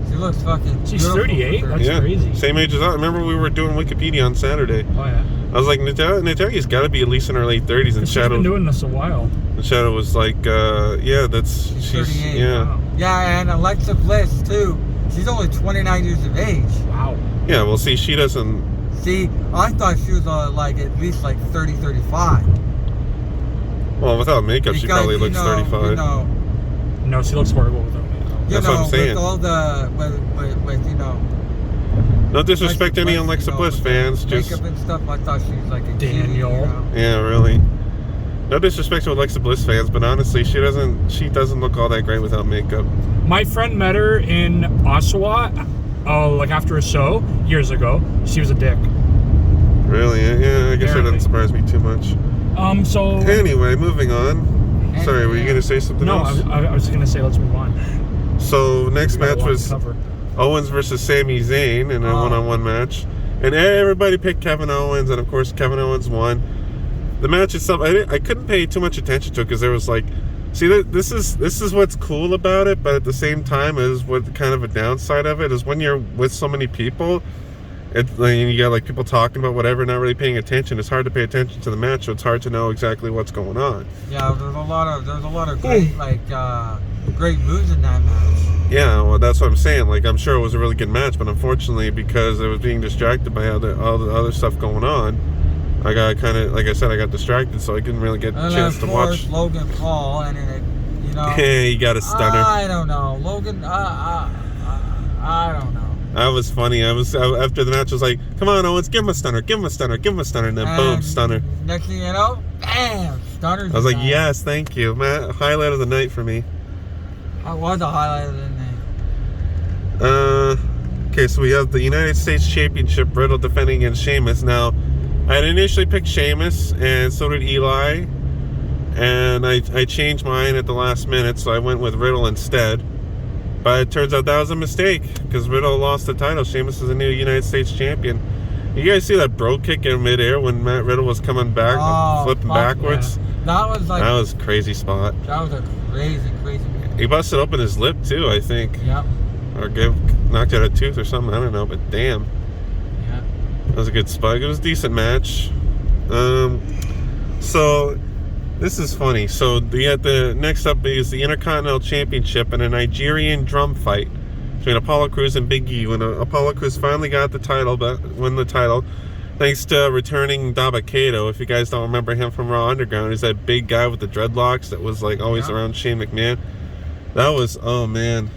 Speaker 3: She looks fucking.
Speaker 1: She's 38? That's crazy.
Speaker 2: Same age as I. Remember we were doing Wikipedia on Saturday.
Speaker 1: Oh, yeah.
Speaker 2: I was like, Natalya's got to be at least in her late 30s. And
Speaker 1: She's been doing this a while.
Speaker 2: And Shadow was like, she's
Speaker 3: 38.
Speaker 2: Yeah.
Speaker 1: Wow.
Speaker 3: Yeah, and Alexa Bliss, too. She's only 29 years of age.
Speaker 1: Wow.
Speaker 2: Yeah, well, see, she doesn't...
Speaker 3: See, I thought she was at least 30, 35.
Speaker 2: Well, without makeup, she probably looks 35.
Speaker 1: No, she looks horrible without makeup.
Speaker 2: That's what I'm saying.
Speaker 3: With all the,
Speaker 2: No disrespect to any Alexa Bliss fans, just...
Speaker 3: makeup and stuff, I thought she was like a
Speaker 1: Daniel.
Speaker 3: Kid,
Speaker 2: Yeah, really. No disrespect to Alexa Bliss fans, but honestly, she doesn't look all that great without makeup.
Speaker 1: My friend met her in Oshawa, after a show years ago. She was a dick.
Speaker 2: Really? Yeah, I guess that doesn't surprise me too much.
Speaker 1: So...
Speaker 2: Anyway, moving on. Sorry, were you going to say something else?
Speaker 1: No, I was going to say let's move on.
Speaker 2: So, next match was Owens versus Sami Zayn in a one-on-one match. And everybody picked Kevin Owens, and of course, Kevin Owens won. The match itself, I couldn't pay too much attention to it because there was like... See, this is what's cool about it, but at the same time is what kind of a downside of it is when you're with so many people, you got like people talking about whatever, not really paying attention. It's hard to pay attention to the match, so it's hard to know exactly what's going on.
Speaker 3: Yeah, there's a lot of great great moves in that match.
Speaker 2: Yeah, well, that's what I'm saying. Like, I'm sure it was a really good match, but unfortunately, because I was being distracted by all the other stuff going on, I got kind of, like I said, I got distracted, so I didn't really get a chance to watch.
Speaker 3: Logan Paul, and
Speaker 2: Hey, he got a stunner.
Speaker 3: I don't know, Logan. I don't know.
Speaker 2: That was funny. After the match, I was like, "Come on, Owens, give him a stunner, give him a stunner, give him a stunner," and then boom, stunner.
Speaker 3: Next thing you know, bam, stunner.
Speaker 2: I was like, "Yes, thank you, Matt. Highlight of the night for me."
Speaker 3: That was a highlight of the night.
Speaker 2: Okay, so we have the United States Championship, Riddle defending against Sheamus. Now, I had initially picked Sheamus, and so did Eli. And I changed mine at the last minute, so I went with Riddle instead. But it turns out that was a mistake, because Riddle lost the title. Sheamus is a new United States champion. You guys see that bro kick in midair when Matt Riddle was coming back, flipping backwards?
Speaker 3: Yeah. That was
Speaker 2: a crazy spot.
Speaker 3: That was a crazy
Speaker 2: He busted open his lip too, I think.
Speaker 3: Yep.
Speaker 2: Or knocked out a tooth or something. I don't know, but damn.
Speaker 3: Yeah.
Speaker 2: That was a good spot. It was a decent match. So this is funny. So the next up is the Intercontinental Championship and a Nigerian drum fight between Apollo Crews and Big E. When Apollo Crews finally got the title, won the title, thanks to returning Dabba-Kato. If you guys don't remember him from Raw Underground, he's that big guy with the dreadlocks that was like always around Shane McMahon. That was, oh man.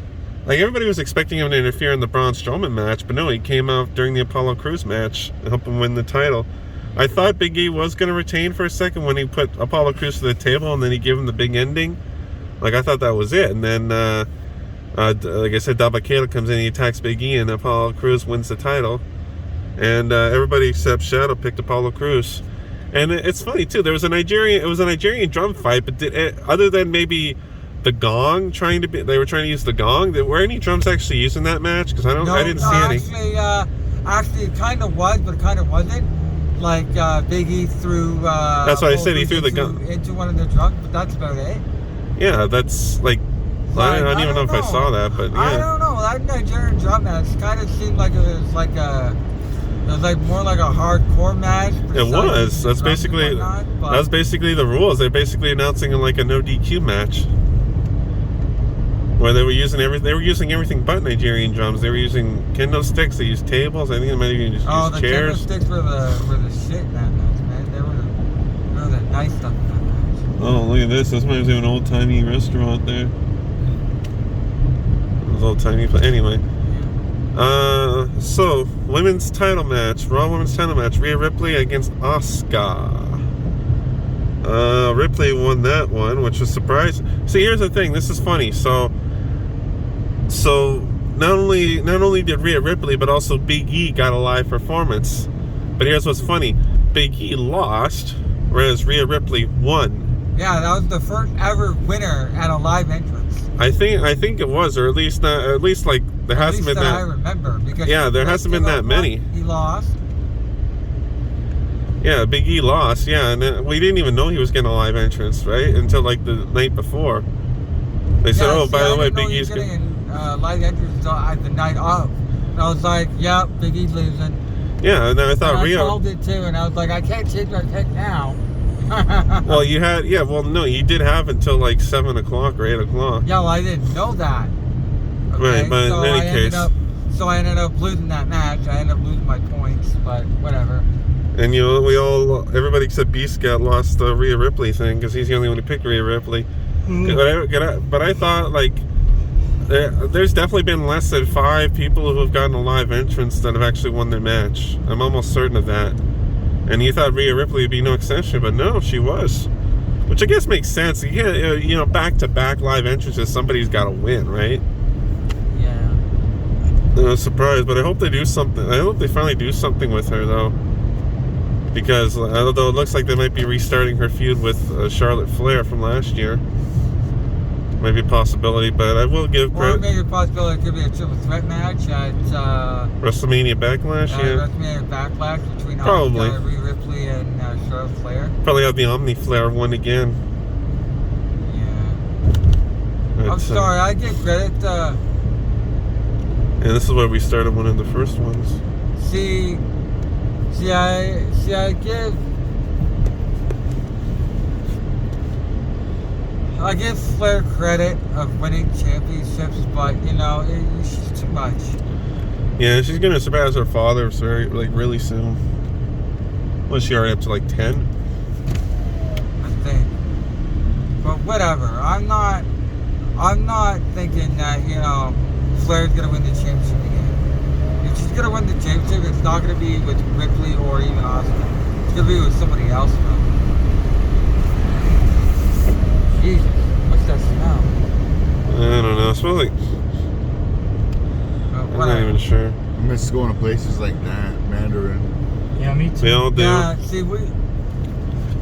Speaker 2: Like everybody was expecting him to interfere in the Braun Strowman match, but no, he came out during the Apollo Crews match and helped him win the title. I thought Big E was going to retain for a second when he put Apollo Crews to the table and then he gave him the big ending. Like I thought that was it. And then, like I said, Dabba-Kato comes in, he attacks Big E, and Apollo Crews wins the title. And everybody except Shadow picked Apollo Crews. And it's funny too. It was a Nigerian drum fight, but other than maybe the gong they were trying to use the gong. Were any drums actually used in that match? Because I didn't see any.
Speaker 3: Actually, it kind of was, but it kind of wasn't. Like Big E threw.
Speaker 2: That's why I said he threw the gun
Speaker 3: into one of the drums, but that's about it.
Speaker 2: Yeah, that's like. I don't even know if I saw that, but yeah.
Speaker 3: I don't know. That Nigerian drum match kind of seemed like it was like more like a hardcore match.
Speaker 2: It was. That's basically the rules. They're basically announcing like a no DQ match. Where they were using everything but Nigerian drums. They were using kendo sticks. They used tables. I think they might even use
Speaker 3: the
Speaker 2: chairs.
Speaker 3: Kendo sticks were the shit in that match, man. They were the nice stuff in that match.
Speaker 2: Oh, look at this. This might be an old timey restaurant there. It was old timey, but anyway. So women's title match, Raw women's title match, Rhea Ripley against Asuka. Ripley won that one, which was surprising. See, here's the thing. This is funny. So not only did Rhea Ripley, but also Big E got a live performance. But here's what's funny: Big E lost, whereas Rhea Ripley won.
Speaker 3: Yeah, that was the first ever winner at a live entrance.
Speaker 2: I think it was, or at least like there hasn't been that.
Speaker 3: I remember because
Speaker 2: there hasn't been that many.
Speaker 3: He lost.
Speaker 2: Yeah, Big E lost. Yeah, and we didn't even know he was getting a live entrance, right? Until like the night before. They said, "Oh, by the way, Big E's
Speaker 3: getting live entrance the night of." And I was like, "Yeah, Big E's losing."
Speaker 2: Yeah, and then I thought Rhea.
Speaker 3: I called it too, and I was like, "I can't change my pick now."
Speaker 2: Well, you had no, you did have until like 7 o'clock or 8 o'clock.
Speaker 3: Yeah, well, I didn't know that. Okay?
Speaker 2: Right, but in any case,
Speaker 3: I ended up losing that match. I ended up losing my points, but whatever.
Speaker 2: And everybody except Beast got lost the Rhea Ripley thing because he's the only one who picked Rhea Ripley. But I thought like there's definitely been less than 5 people who have gotten a live entrance that have actually won their match. I'm almost certain of that. And you thought Rhea Ripley would be no exception, but no, she was. Which I guess makes sense. Yeah, back-to-back live entrances, somebody's got to win, right?
Speaker 3: Yeah.
Speaker 2: I was surprised, but I hope they do something. I hope they finally do something with her, though. Because although it looks like they might be restarting her feud with Charlotte Flair from last year. Maybe a possibility, but I will give credit.
Speaker 3: Or maybe a possibility it could be a triple threat match at
Speaker 2: WrestleMania Backlash, yeah.
Speaker 3: WrestleMania Backlash between
Speaker 2: probably
Speaker 3: Rhea Ripley and Charlotte Flair.
Speaker 2: Probably have the Omni Flair one again.
Speaker 3: Yeah. I'm sorry, I give credit.
Speaker 2: And this is where we started one of the first ones.
Speaker 3: I give Flair credit of winning championships, but she's too much.
Speaker 2: Yeah, she's gonna surpass her father really soon. Was she already up to like 10?
Speaker 3: I think. But whatever. I'm not thinking that Flair's gonna win the championship again. If she's gonna win the championship, it's not gonna be with Ripley or even Asuka. It's gonna be with somebody else, though. Jesus, what's that smell?
Speaker 2: I don't know. It smells like. I'm not even sure.
Speaker 4: I miss going to places like that, Mandarin.
Speaker 1: Yeah, me too.
Speaker 2: We all do.
Speaker 3: Yeah, see,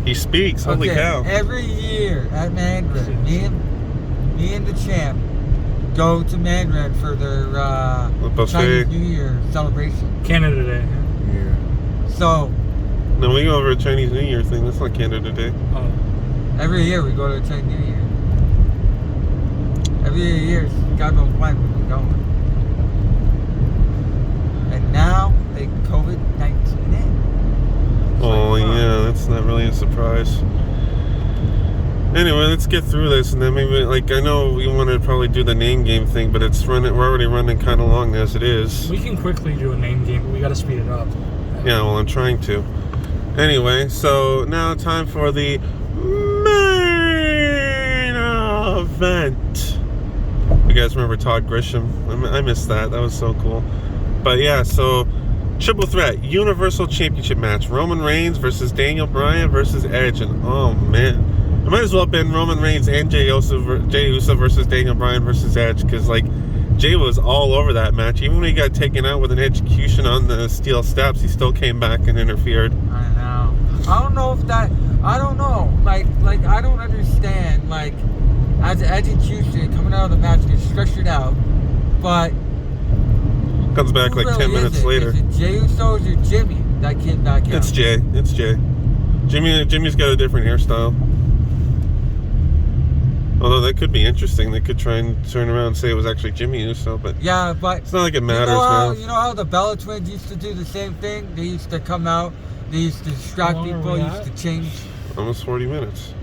Speaker 2: He speaks. Holy cow.
Speaker 3: every year at Mandarin, me and the champ go to Mandarin for their
Speaker 2: buffet.
Speaker 3: Chinese New Year celebration.
Speaker 1: Canada Day.
Speaker 4: Yeah.
Speaker 3: So
Speaker 2: No, we go over a Chinese New Year thing. That's not Canada Day.
Speaker 1: Oh.
Speaker 3: every year we go to Chinese New Year. Every year, God knows when we're going. And now they COVID-19 in.
Speaker 2: Oh, yeah, that's not really a surprise. Anyway, let's get through this, and then maybe, like, I know we want to probably do the name game thing, but we're already running kind of long as it is.
Speaker 1: We can quickly do a name game, but we got to speed it up.
Speaker 2: Yeah, well, I'm trying to. Anyway, so now time for the main event. You guys remember Todd Grisham? I missed that. That was so cool. But yeah, so triple threat, Universal Championship match. Roman Reigns versus Daniel Bryan versus Edge. And oh man, it might as well have been Roman Reigns and Jey Uso versus Daniel Bryan versus Edge. Because like, Jey was all over that match. Even when he got taken out with an execution on the steel steps, he still came back and interfered.
Speaker 3: I know. I don't know if that. I don't know. Like I don't understand. Like, as an execution coming out of the match gets structured out, but
Speaker 2: Comes back like 10 minutes later.
Speaker 3: Is it Jey Uso or Jimmy that came back out?
Speaker 2: It's Jey. It's Jey. Jimmy's got a different hairstyle. Although that could be interesting. They could try and turn around and say it was actually Jimmy Uso, but
Speaker 3: yeah, but
Speaker 2: it's not like it matters
Speaker 3: You know how the Bella Twins used to do the same thing? They used to come out, they used to distract people, used to change.
Speaker 2: Almost 40 minutes.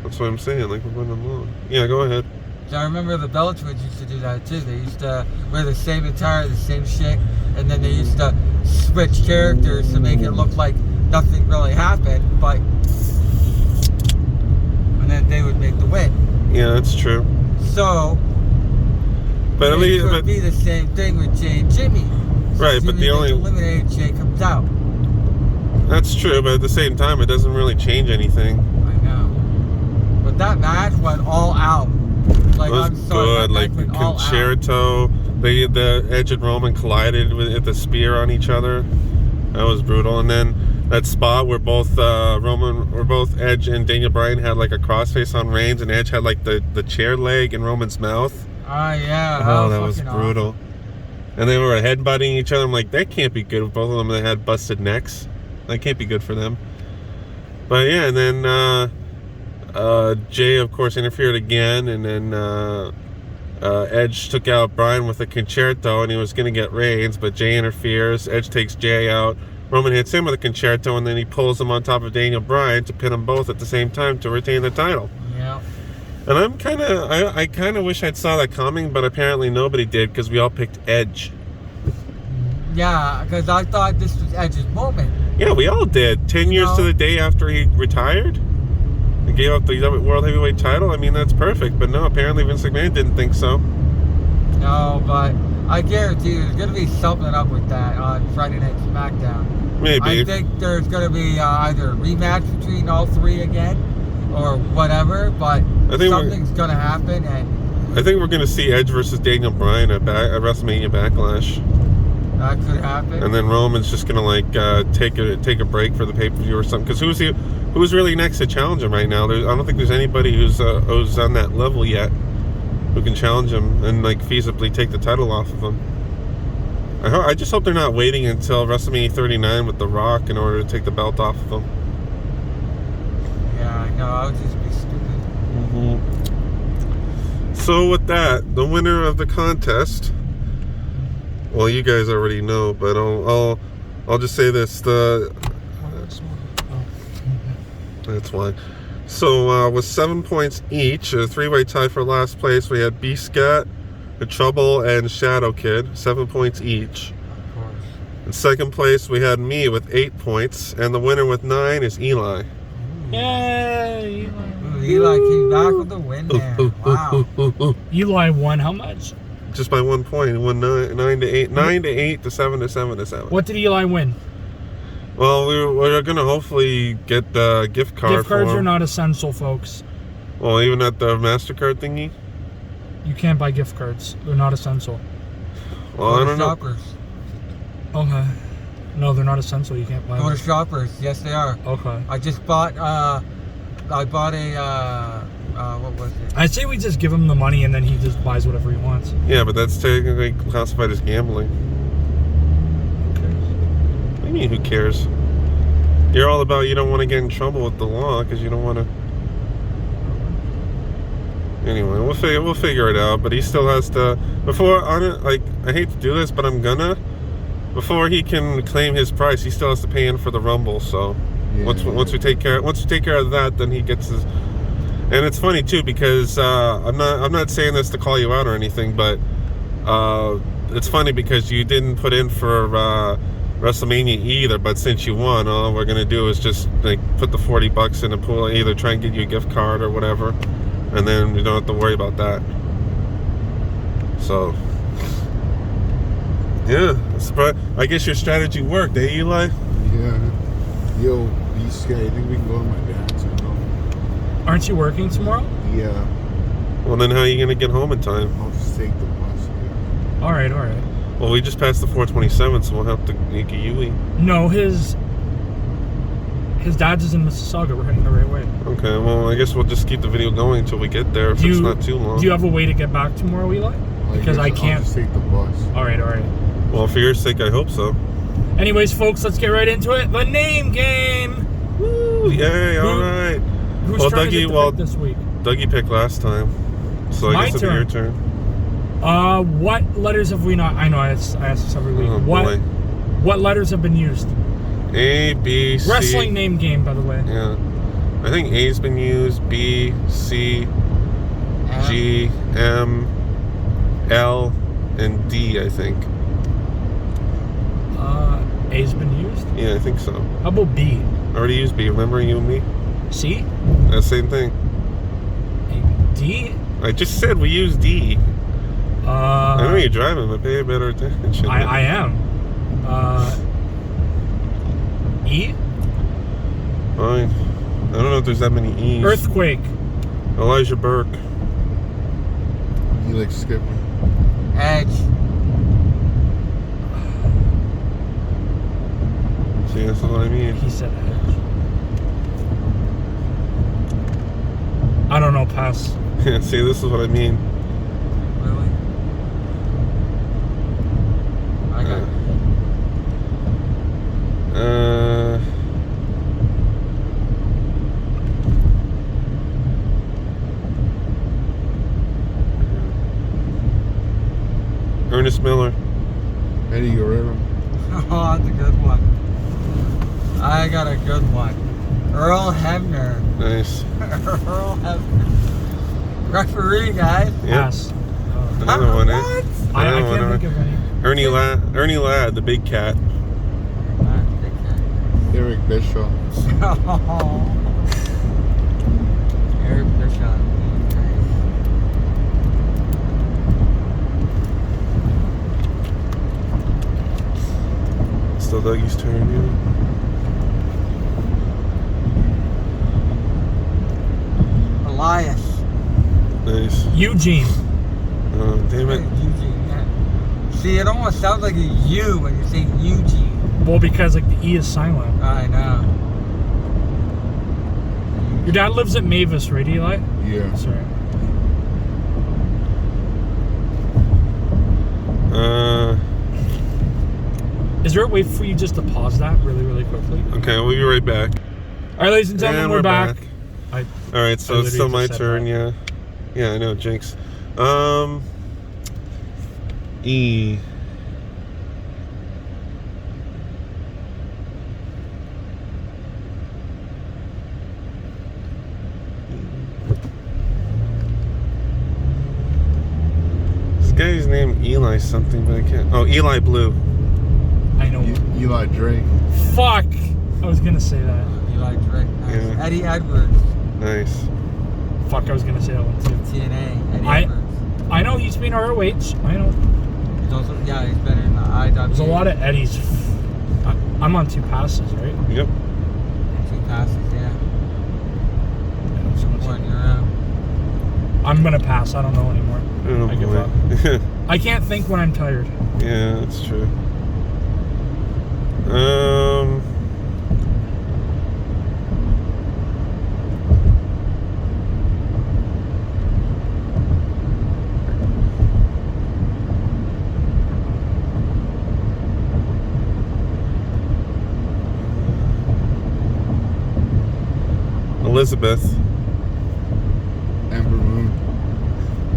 Speaker 2: That's what I'm saying. Like, we're running long. Yeah, go ahead.
Speaker 3: So I remember the Bella Twins used to do that too. They used to wear the same attire, the same shit, and then they used to switch characters to make it look like nothing really happened, but and then they would make the win.
Speaker 2: Yeah, that's true.
Speaker 3: So,
Speaker 2: But at least,
Speaker 3: it could be the same thing with Jey and Jimmy.
Speaker 2: Right, but the only
Speaker 3: eliminated Jey comes out.
Speaker 2: That's true, but at the same time, it doesn't really change anything.
Speaker 3: I know. But that match went all out. Like,
Speaker 2: It was
Speaker 3: I'm sorry,
Speaker 2: good.
Speaker 3: that
Speaker 2: Like
Speaker 3: match went all out.
Speaker 2: Concerto, the Edge and Roman collided with the spear on each other. That was brutal. And then that spot where both Edge and Daniel Bryan had like a crossface on Reigns, and Edge had like the chair leg in Roman's mouth.
Speaker 3: Oh yeah.
Speaker 2: Oh, that was
Speaker 3: fucking
Speaker 2: brutal.
Speaker 3: awesome.
Speaker 2: And they were headbutting each other. I'm like, that can't be good. Both of them that had busted necks. That can't be good for them. But yeah, and then Jey, of course, interfered again, and then Edge took out Bryan with a concerto, and he was going to get Reigns, but Jey interferes. Edge takes Jey out. Roman hits him with a concerto, and then he pulls him on top of Daniel Bryan to pin them both at the same time to retain the title.
Speaker 3: Yeah.
Speaker 2: And I kind of wish I'd saw that coming, but apparently nobody did because we all picked Edge.
Speaker 3: Yeah, because I thought this was Edge's moment.
Speaker 2: Yeah, we all did. 10 years to the day after he retired, and gave up the World Heavyweight title. I mean, that's perfect. But no, apparently Vince McMahon didn't think so.
Speaker 3: No, but I guarantee you there's going to be something up with that on Friday Night SmackDown.
Speaker 2: Maybe.
Speaker 3: I think there's going to be either a rematch between all three again or whatever, but something's going to happen. And
Speaker 2: I think we're going to see Edge versus Daniel Bryan at WrestleMania Backlash.
Speaker 3: that could happen.
Speaker 2: And then Roman's just going to like take a break for the pay-per-view or something. Because who's really next to challenge him right now? I don't think there's anybody who's on that level yet who can challenge him and like feasibly take the title off of him. I just hope they're not waiting until WrestleMania 39 with The Rock in order to take the belt off of him.
Speaker 3: Yeah, I know. I would just be stupid.
Speaker 2: Mm-hmm. So with that, the winner of the contest. Well, you guys already know, but I'll just say this: that's why. So with 7 points each, a three-way tie for last place, we had B-Scat, The Trouble, and Shadow Kid, 7 points each.
Speaker 3: Of course.
Speaker 2: In second place, we had me with 8 points, and the winner with 9 is Eli.
Speaker 1: Yay!
Speaker 3: Ooh, Eli came back with the win there. Wow.
Speaker 1: Eli won how much?
Speaker 2: Just by 1 point. He won 9 to 8, 9 to 8 to 7 to 7 to 7.
Speaker 1: What did Eli win?
Speaker 2: Well, we're gonna hopefully get the gift card.
Speaker 1: Gift cards
Speaker 2: for him.
Speaker 1: are not essential, folks.
Speaker 2: Well, even at the MasterCard thingy.
Speaker 1: You can't buy gift cards. They're not essential.
Speaker 2: Well, I don't know.
Speaker 3: Shoppers.
Speaker 1: Okay. No, they're not essential. You can't buy
Speaker 3: Go to
Speaker 1: them.
Speaker 3: Shoppers. Yes, they are.
Speaker 1: Okay.
Speaker 3: I just bought. I bought a. What was it?
Speaker 1: I'd say we just give him the money and then he just buys whatever he wants.
Speaker 2: Yeah, but that's technically classified as gambling.
Speaker 1: Okay.
Speaker 2: What do you mean, who cares? You're all about you don't want to get in trouble with the law because you don't want to. Anyway, we'll figure it out. But he still has to before on it. Like I hate to do this, but I'm gonna. Before he can claim his price, he still has to pay in for the Rumble. So
Speaker 4: Yeah.
Speaker 2: once we take care of that, then he gets his. And it's funny too because I'm not saying this to call you out or anything, but it's funny because you didn't put in for WrestleMania either. But since you won, all we're gonna do is just like put the $40 in the pool, either try and get you a gift card or whatever, and then you don't have to worry about that. So yeah, I guess your strategy worked, eh, Eli?
Speaker 4: Yeah. Yo, these guys, I think we can go to my dad's. You know?
Speaker 1: Aren't you working tomorrow?
Speaker 4: Yeah.
Speaker 2: Well, then how are you gonna get home in time?
Speaker 4: I'll just take the bus. Yeah.
Speaker 1: All right.
Speaker 2: Well, we just passed the 427, so we'll have to make a U-E.
Speaker 1: No, his dad's is in Mississauga. We're heading the right way.
Speaker 2: Okay, well, I guess we'll just keep the video going until we get there if it's not too long.
Speaker 1: Do you have a way to get back tomorrow, Eli? Because I
Speaker 4: guess
Speaker 1: can't.
Speaker 4: I'll just take the bus.
Speaker 1: All right.
Speaker 2: Well, for your sake, I hope so.
Speaker 1: Anyways, folks, let's get right into it. The name game.
Speaker 2: Woo! Yay! All right.
Speaker 1: Who's
Speaker 2: Well,
Speaker 1: trying
Speaker 2: Dougie,
Speaker 1: to get the pick this week?
Speaker 2: Dougie picked last time, so I
Speaker 1: My
Speaker 2: guess it'll be your turn.
Speaker 1: What letters have we not? I know I ask this every week.
Speaker 2: Oh, boy.
Speaker 1: What letters have been used?
Speaker 2: A, B, C.
Speaker 1: Wrestling name game, by the way.
Speaker 2: Yeah. I think A's been used. B, C, G, M, L, and D, I think.
Speaker 1: A's been used.
Speaker 2: Yeah, I think so.
Speaker 1: How about B?
Speaker 2: I already used B. Remember you and me?
Speaker 1: C?
Speaker 2: That same thing.
Speaker 1: D?
Speaker 2: I just said we use D. I know you're driving, but pay better attention.
Speaker 1: I am. E?
Speaker 2: Fine. I don't know if there's that many E's.
Speaker 1: Earthquake.
Speaker 2: Elijah Burke.
Speaker 4: You like skipping?
Speaker 3: Edge.
Speaker 2: See, that's what I mean.
Speaker 1: He said edge. I don't know, pass.
Speaker 2: Yeah, see, this is what I mean.
Speaker 3: Really? I got it.
Speaker 2: Ernest Miller.
Speaker 4: Eddie Guerrero.
Speaker 3: Oh, that's a good one. I got a good one. Earl Hebner.
Speaker 2: Nice.
Speaker 3: Earl Hebner. Referee, guys.
Speaker 2: Yep.
Speaker 1: Pass.
Speaker 2: Another one, eh?
Speaker 3: What?
Speaker 1: I
Speaker 2: Another one,
Speaker 1: can't think of any.
Speaker 2: Ernie Ladd, the big cat.
Speaker 4: Eric Bischoff.
Speaker 3: Eric Bischoff.
Speaker 2: Still Dougie's turn, yeah.
Speaker 3: Elias.
Speaker 2: Nice.
Speaker 1: Eugene.
Speaker 2: Oh, damn it.
Speaker 3: Eugene, yeah. See, it almost sounds like a U when you're saying Eugene.
Speaker 1: Well, because like the E is silent.
Speaker 3: I know.
Speaker 1: Your dad lives at Mavis, right, Eli?
Speaker 4: Yeah.
Speaker 1: Sorry. Is there a way for you just to pause that really quickly?
Speaker 2: Okay, we'll be right back.
Speaker 1: All right, ladies and gentlemen,
Speaker 2: And
Speaker 1: we're back.
Speaker 2: Alright, so it's still
Speaker 1: literally
Speaker 2: my
Speaker 1: just said
Speaker 2: turn,
Speaker 1: that.
Speaker 2: yeah. Yeah, I know, jinx. E. This guy's named Eli something, but I can't. Oh, Eli Blue.
Speaker 1: I know.
Speaker 4: Eli Drake.
Speaker 1: Fuck! I was gonna say that.
Speaker 3: Eli Drake. Nice.
Speaker 2: Yeah.
Speaker 3: Eddie Edwards.
Speaker 2: Nice.
Speaker 1: Fuck, I was gonna say that one too.
Speaker 3: TNA. Eddie
Speaker 1: I-
Speaker 3: Edwards.
Speaker 1: I know he's been ROH. I know.
Speaker 3: He's also, yeah, he's been in the IW.
Speaker 1: There's a lot of Eddies. I'm on 2 passes, right?
Speaker 2: Yep.
Speaker 3: 2 passes, yeah.
Speaker 1: Yeah, so much-
Speaker 3: One, you're out.
Speaker 1: I'm gonna pass. I don't know anymore.
Speaker 2: Oh,
Speaker 1: I give
Speaker 2: boy.
Speaker 1: up. I can't think when I'm tired.
Speaker 2: Yeah, that's true. Elizabeth.
Speaker 4: Amber Moon.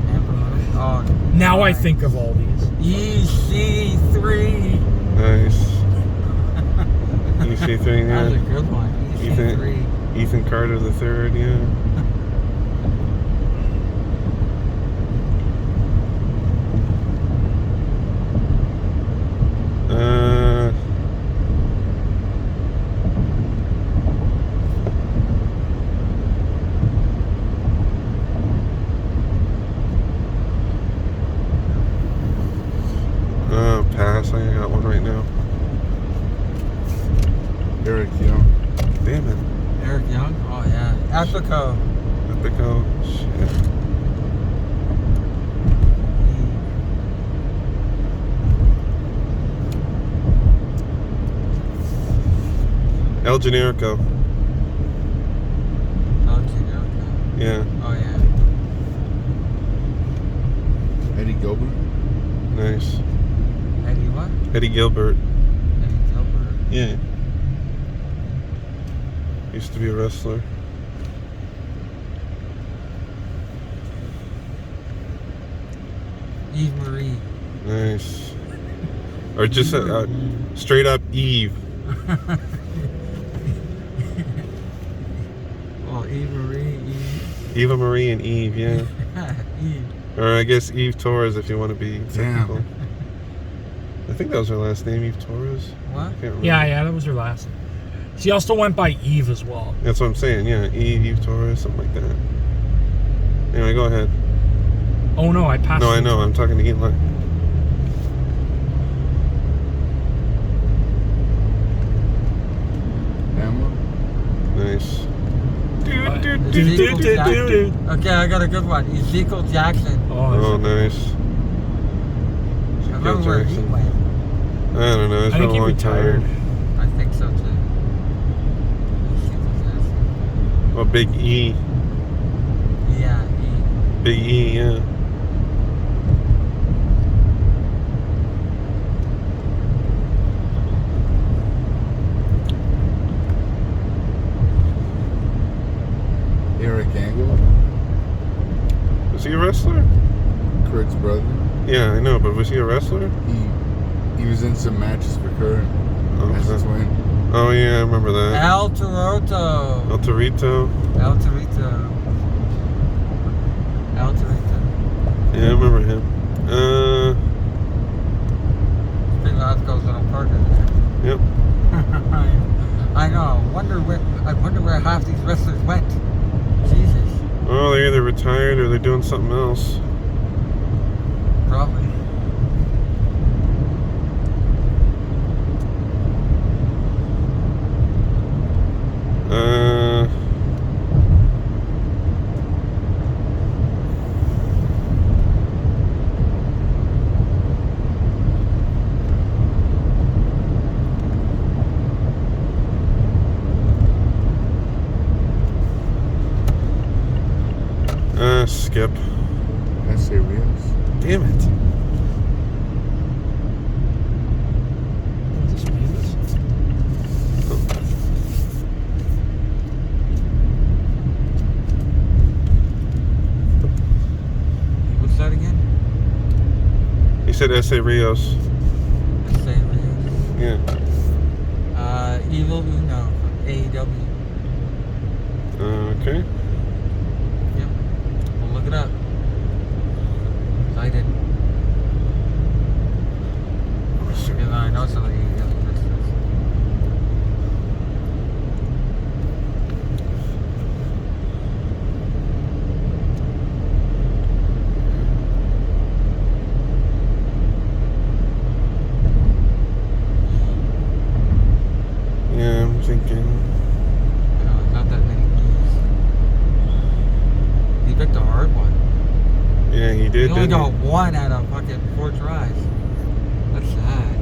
Speaker 3: Amber Moon. Oh,
Speaker 1: Now I
Speaker 3: nice.
Speaker 1: think of all these.
Speaker 3: EC3.
Speaker 2: Nice. EC3,
Speaker 3: That's a
Speaker 2: yeah.
Speaker 3: good one. EC3.
Speaker 2: Ethan Carter the third, yeah. Pass. I got one right now.
Speaker 4: Eric Young.
Speaker 2: Damn it.
Speaker 3: Eric Young. Oh yeah. Epico.
Speaker 2: Epico. Shit. El Generico.
Speaker 3: Oh, Generico.
Speaker 2: Yeah.
Speaker 3: Oh yeah.
Speaker 4: Eddie Gilbert.
Speaker 2: Nice.
Speaker 3: Eddie what?
Speaker 2: Eddie Gilbert.
Speaker 3: Eddie Gilbert.
Speaker 2: Yeah. Used to be a wrestler.
Speaker 3: Eve Marie.
Speaker 2: Nice. Or just straight up Eve.
Speaker 3: Well, Eve Marie. Eve.
Speaker 2: Eva Marie and Eve, yeah.
Speaker 3: Eve.
Speaker 2: Or I guess Eve Torres if you want to be technical.
Speaker 4: Damn.
Speaker 2: I think that was her last name, Eve Torres.
Speaker 3: What?
Speaker 2: I can't remember.
Speaker 1: Yeah, that was her last. She also went by Eve as well.
Speaker 2: That's what I'm saying, yeah. Eve Torres, something like that. Anyway, go ahead.
Speaker 1: Oh no, I passed.
Speaker 2: No, I know. I'm talking to Eli.
Speaker 4: Emma.
Speaker 2: Nice.
Speaker 3: Ezekiel Jackson. Okay, I got a good one. Ezekiel Jackson.
Speaker 2: Oh, nice.
Speaker 3: I remember where he
Speaker 2: Jackson.
Speaker 3: went.
Speaker 2: I don't know. It's
Speaker 1: I
Speaker 2: been
Speaker 1: think
Speaker 2: a
Speaker 1: he
Speaker 2: long
Speaker 1: retired.
Speaker 2: time.
Speaker 3: I think so too. Ezekiel Jackson.
Speaker 2: Oh, Big E.
Speaker 3: Yeah, he.
Speaker 2: Big E, yeah.
Speaker 4: Eric Angle.
Speaker 2: Was he a wrestler?
Speaker 4: Kurt's brother.
Speaker 2: Yeah, I know, but was he a wrestler?
Speaker 4: He was in some matches for Kurt. That's his win.
Speaker 2: Oh, yeah, I remember that.
Speaker 3: El Torito.
Speaker 2: El Torito.
Speaker 3: El Torito. El Torito.
Speaker 2: Yeah, I remember him.
Speaker 3: Big Osco's little partner there.
Speaker 2: Yep.
Speaker 3: I know. I wonder where half these wrestlers went. Jesus.
Speaker 2: Oh, they're either retired or they're doing something else.
Speaker 3: Probably.
Speaker 2: Skip.
Speaker 4: S.A. Rios.
Speaker 2: Damn it.
Speaker 1: Was this Mavis?
Speaker 3: What's that again?
Speaker 2: He said S.A. Rios.
Speaker 3: S.A. Rios.
Speaker 2: Yeah.
Speaker 3: Evil Uno from AEW.
Speaker 2: Okay.
Speaker 3: Yep. We'll look it up. 'Cause I didn't. Because I know somebody who does this.
Speaker 2: Yeah, I'm thinking.
Speaker 3: Not that many keys. He picked a hard one.
Speaker 2: Yeah, he
Speaker 3: He
Speaker 2: did,
Speaker 3: only
Speaker 2: didn't
Speaker 3: got
Speaker 2: he?
Speaker 3: one out of fucking 4 tries. That's sad.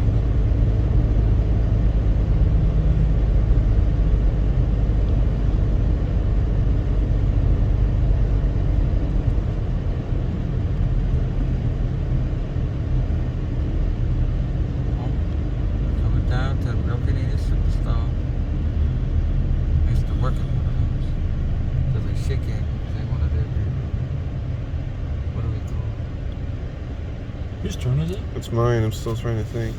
Speaker 1: Whose turn is it?
Speaker 2: It's mine. I'm still trying to think.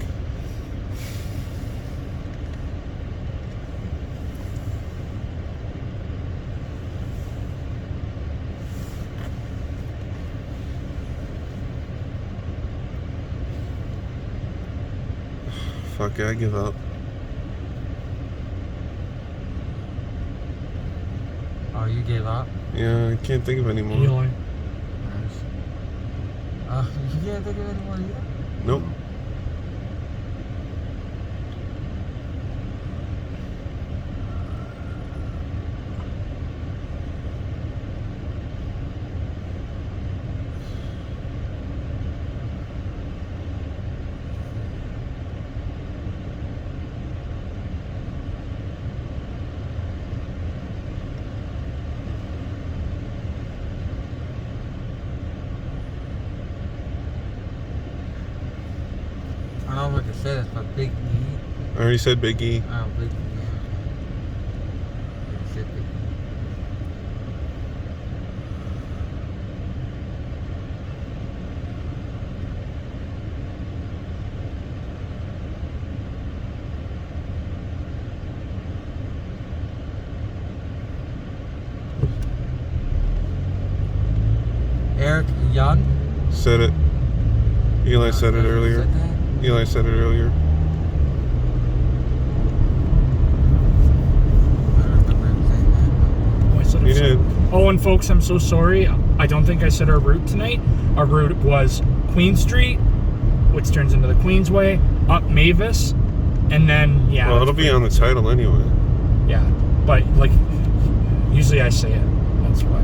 Speaker 2: Fuck it, I give up.
Speaker 3: Oh, you gave up?
Speaker 2: Yeah, I can't think of any more.
Speaker 1: Eli.
Speaker 3: You can't think of any more either?
Speaker 2: Nope.
Speaker 3: I don't know what to say this, but Big E.
Speaker 2: I already said Big E.
Speaker 3: Oh, Big E. I said Big E. Eric Young.
Speaker 2: Said it. Eli said it earlier.
Speaker 3: Said that?
Speaker 2: Eli said it earlier.
Speaker 3: I don't remember him saying that.
Speaker 1: Oh, I said it
Speaker 2: You
Speaker 1: so-
Speaker 2: did.
Speaker 1: Oh, and folks, I'm so sorry. I don't think I said our route tonight. Our route was Queen Street, which turns into the Queensway, up Mavis, and then, yeah.
Speaker 2: Well,
Speaker 1: that's
Speaker 2: it'll be
Speaker 1: pretty
Speaker 2: on the
Speaker 1: much it.
Speaker 2: title anyway.
Speaker 1: Yeah, but, like, usually I say it. That's why.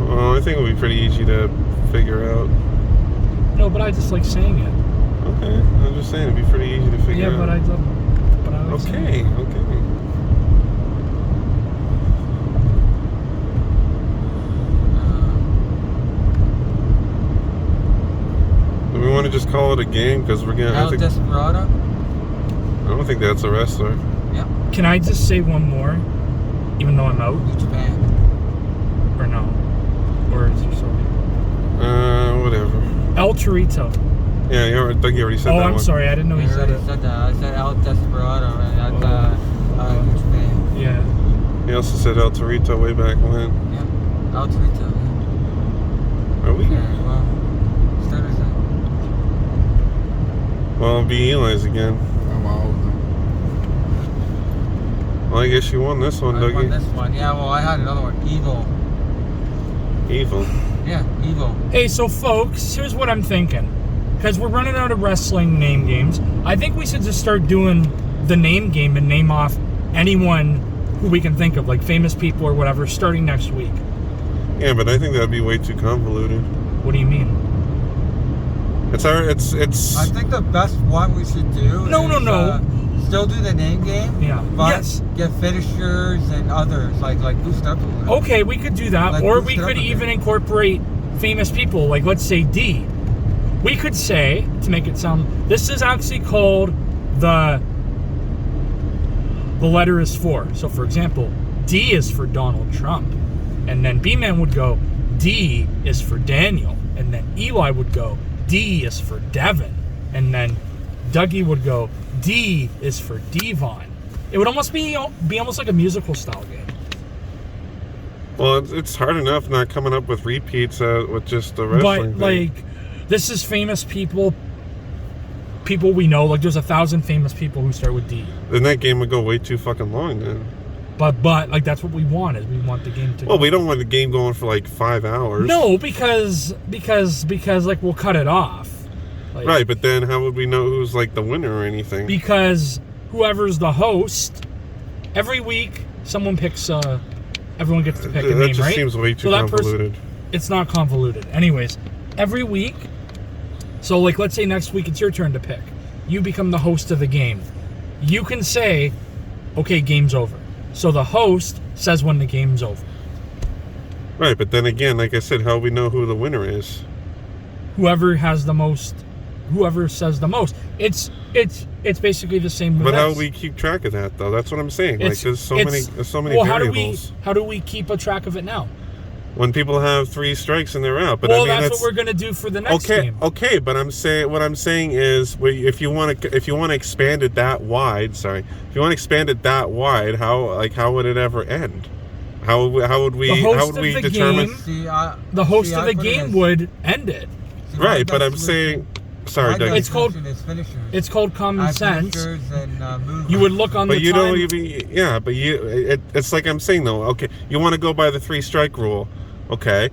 Speaker 2: Well, I think it'll be pretty easy to figure out.
Speaker 1: No, but I just like saying it.
Speaker 2: Okay, I'm just saying it'd be pretty easy to figure
Speaker 1: Yeah,
Speaker 2: out.
Speaker 1: but I like saying it.
Speaker 2: Okay. Do we want to just call it a game? Because we're gonna. I
Speaker 3: El Desperado.
Speaker 2: don't think that's a wrestler.
Speaker 3: Yep.
Speaker 1: Can I just say one more? Even though I'm out?
Speaker 3: Huge fan.
Speaker 1: Or no? Or is there something?
Speaker 2: Whatever.
Speaker 1: El Torito.
Speaker 2: Yeah, I think you already said
Speaker 1: Oh,
Speaker 2: that
Speaker 1: I'm
Speaker 2: one.
Speaker 1: sorry. I didn't know
Speaker 3: I
Speaker 1: you said
Speaker 3: already
Speaker 1: it.
Speaker 3: said that. I said El Desperado, and that's huge fan.
Speaker 1: Yeah.
Speaker 2: He also said El Torito way back when.
Speaker 3: Yep. El Torito. Yeah.
Speaker 2: Are we?
Speaker 3: Okay, well, starters then.
Speaker 2: Well, it'll be Eli's again.
Speaker 4: I'm out.
Speaker 2: Well, I guess you won this one,
Speaker 3: I won
Speaker 2: Dougie.
Speaker 3: this one. Yeah, well, I had another one. Evil.
Speaker 2: Evil.
Speaker 3: Yeah, Evil.
Speaker 1: Hey, so folks, here's what I'm thinking. Because we're running out of wrestling name games, I think we should just start doing the name game and name off anyone who we can think of, like famous people or whatever, starting next week.
Speaker 2: Yeah, but I think that'd be way too convoluted.
Speaker 1: What do you mean?
Speaker 2: It's
Speaker 3: I think the best one we should do
Speaker 1: No,
Speaker 3: is,
Speaker 1: no.
Speaker 3: Still do the name game.
Speaker 1: Yeah.
Speaker 3: But
Speaker 1: Yes.
Speaker 3: get finishers and others, like Goose Stepper.
Speaker 1: Okay, we could do that.
Speaker 3: Like
Speaker 1: Or
Speaker 3: Bruce
Speaker 1: we could
Speaker 3: Stepper
Speaker 1: even
Speaker 3: did.
Speaker 1: incorporate famous people, like let's say D. We could say, to make it sound, this is actually called the letter is for. So for example, D is for Donald Trump. And then B-Man would go, D is for Daniel. And then Eli would go, D is for Devin. And then Dougie would go, D is for Devon. It would almost be almost like a musical style game.
Speaker 2: well, it's hard enough not coming up with repeats with just the wrestling
Speaker 1: But
Speaker 2: thing.
Speaker 1: like, this is famous people we know. Like, there's 1,000 famous people who start with D.
Speaker 2: Then that game would go way too fucking long. Then.
Speaker 1: But like, that's what we want. Is we want the game to.
Speaker 2: Well,
Speaker 1: go.
Speaker 2: we don't want the game going for like 5 hours.
Speaker 1: No, because like we'll cut it off. Like,
Speaker 2: Right, but then how would we know who's like the winner or anything?
Speaker 1: Because whoever's the host, every week someone picks. Everyone gets to pick a
Speaker 2: that
Speaker 1: name,
Speaker 2: just
Speaker 1: right?
Speaker 2: seems way too
Speaker 1: So that person-
Speaker 2: convoluted.
Speaker 1: It's not convoluted. Anyways, every week. So, like, let's say next week it's your turn to pick. You become the host of the game. You can say, okay, game's over. So the host says when the game's over.
Speaker 2: Right, but then again, like I said, how do we know who the winner is?
Speaker 1: Whoever has the most, whoever says the most. It's basically the same with
Speaker 2: But how
Speaker 1: this.
Speaker 2: do we keep track of that, though? That's what I'm saying. Like,
Speaker 1: It's-
Speaker 2: there's so many
Speaker 1: well,
Speaker 2: variables.
Speaker 1: how do we keep a track of it now?
Speaker 2: When people have 3 strikes and they're out. But
Speaker 1: well,
Speaker 2: I mean,
Speaker 1: that's what we're gonna do for the next game.
Speaker 2: Okay, but what I'm saying is, if you want to expand it that wide, if you want to expand it that wide, how would it ever end? How would we determine?
Speaker 1: The host of the game would end it.
Speaker 2: Right, but I'm saying, sorry, Doug.
Speaker 1: It's called common sense. You would look on the time.
Speaker 2: But you don't even, yeah. But it's like I'm saying though. Okay, you want to go by the 3-strike rule, okay?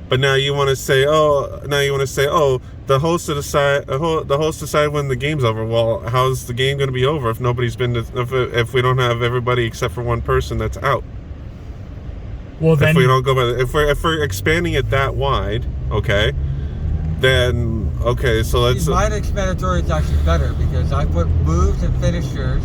Speaker 2: But now you want to say, the host decide when the game's over. Well, how's the game going to be over if nobody's been if we don't have everybody except for one person that's out?
Speaker 1: Well, then
Speaker 2: if we don't go by if we're expanding it that wide, okay? Then okay, so let's.
Speaker 3: Mine explanatory is actually better because I put moves and finishers,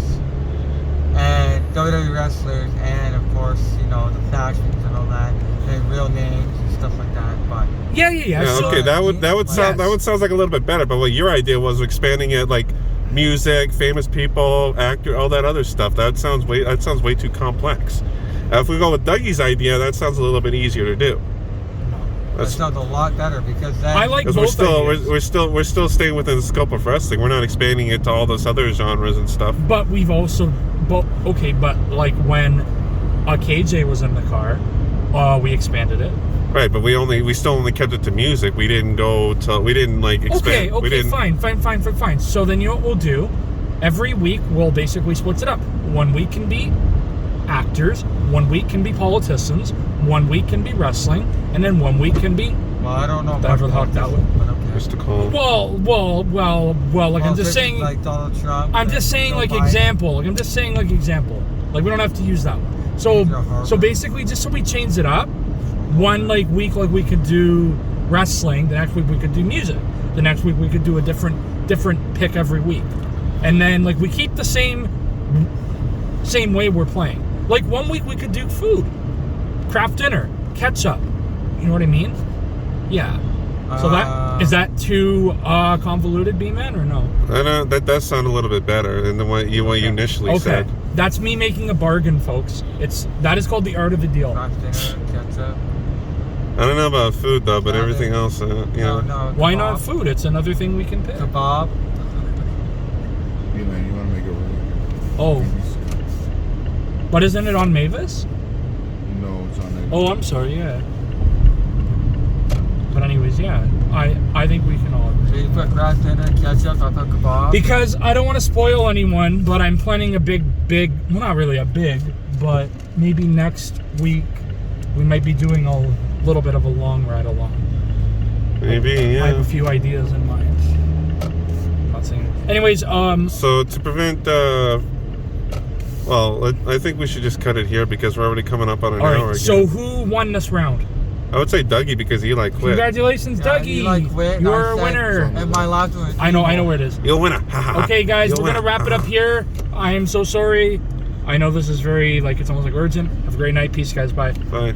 Speaker 3: and WWE wrestlers, and of course the factions and all that, and real names and stuff like that. But
Speaker 1: yeah.
Speaker 2: So, okay, that would sound like a little bit better. But what your idea was expanding it like music, famous people, actor, all that other stuff. That sounds way too complex. If we go with Dougie's idea, that sounds a little bit easier to do.
Speaker 3: That sounds a lot better because then
Speaker 1: I like both ideas.
Speaker 2: we're still staying within the scope of wrestling. We're not expanding it to all those other genres and stuff.
Speaker 1: But we've also, but like when KJ was in the car, we expanded it.
Speaker 2: Right, but we still only kept it to music. We didn't expand.
Speaker 1: Okay, fine. So then you know what we'll do? Every week we'll basically split it up. 1 week can be actors, 1 week can be politicians, 1 week can be wrestling, and then 1 week can be.
Speaker 3: Well, I don't know
Speaker 1: whatever the heck that was.
Speaker 2: Mr. Cole.
Speaker 1: Well. Like I'm just saying.
Speaker 3: Like Donald Trump.
Speaker 1: I'm just saying like example. Like I'm just saying like example. Like we don't have to use that one. So basically, just so we change it up. 1 week like we could do wrestling. The next week we could do music. The next week we could do a different pick every week, and then like we keep the same way we're playing. Like 1 week we could do food, craft dinner, ketchup. You know what I mean? Yeah. So is that too convoluted, B-Man, or no?
Speaker 2: I know that does sound a little bit better than what you initially said.
Speaker 1: That's me making a bargain, folks. That is called the art of the deal.
Speaker 3: Craft dinner, ketchup.
Speaker 2: I don't know about food though, but everything else,
Speaker 3: No,
Speaker 1: why not food? It's another thing we can pick.
Speaker 3: Kebab.
Speaker 4: You want to make a rule?
Speaker 1: Oh. But isn't it on Mavis?
Speaker 4: No, it's on Mavis.
Speaker 1: Oh, I'm sorry, yeah. But anyways, yeah, I think we can all agree.
Speaker 3: So you put craft dinner, ketchup, I put kebab.
Speaker 1: Because I don't want to spoil anyone, but I'm planning a big, well, not really a big, but maybe next week we might be doing a little bit of a long ride along.
Speaker 2: Maybe, yeah.
Speaker 1: I have a few ideas in mind. I'm not saying. Anyways,
Speaker 2: So to prevent, I think we should just cut it here because we're already coming up on an hour again.
Speaker 1: So who won this round?
Speaker 2: I would say Dougie because Eli quit.
Speaker 1: Congratulations, Dougie.
Speaker 3: Eli quit.
Speaker 1: You're a winner.
Speaker 3: And my last one.
Speaker 1: I know where it is.
Speaker 2: You're a winner.
Speaker 1: Okay, guys, we're gonna wrap it up here. I am so sorry. I know this is very it's almost like urgent. Have a great night. Peace, guys. Bye.
Speaker 2: Bye.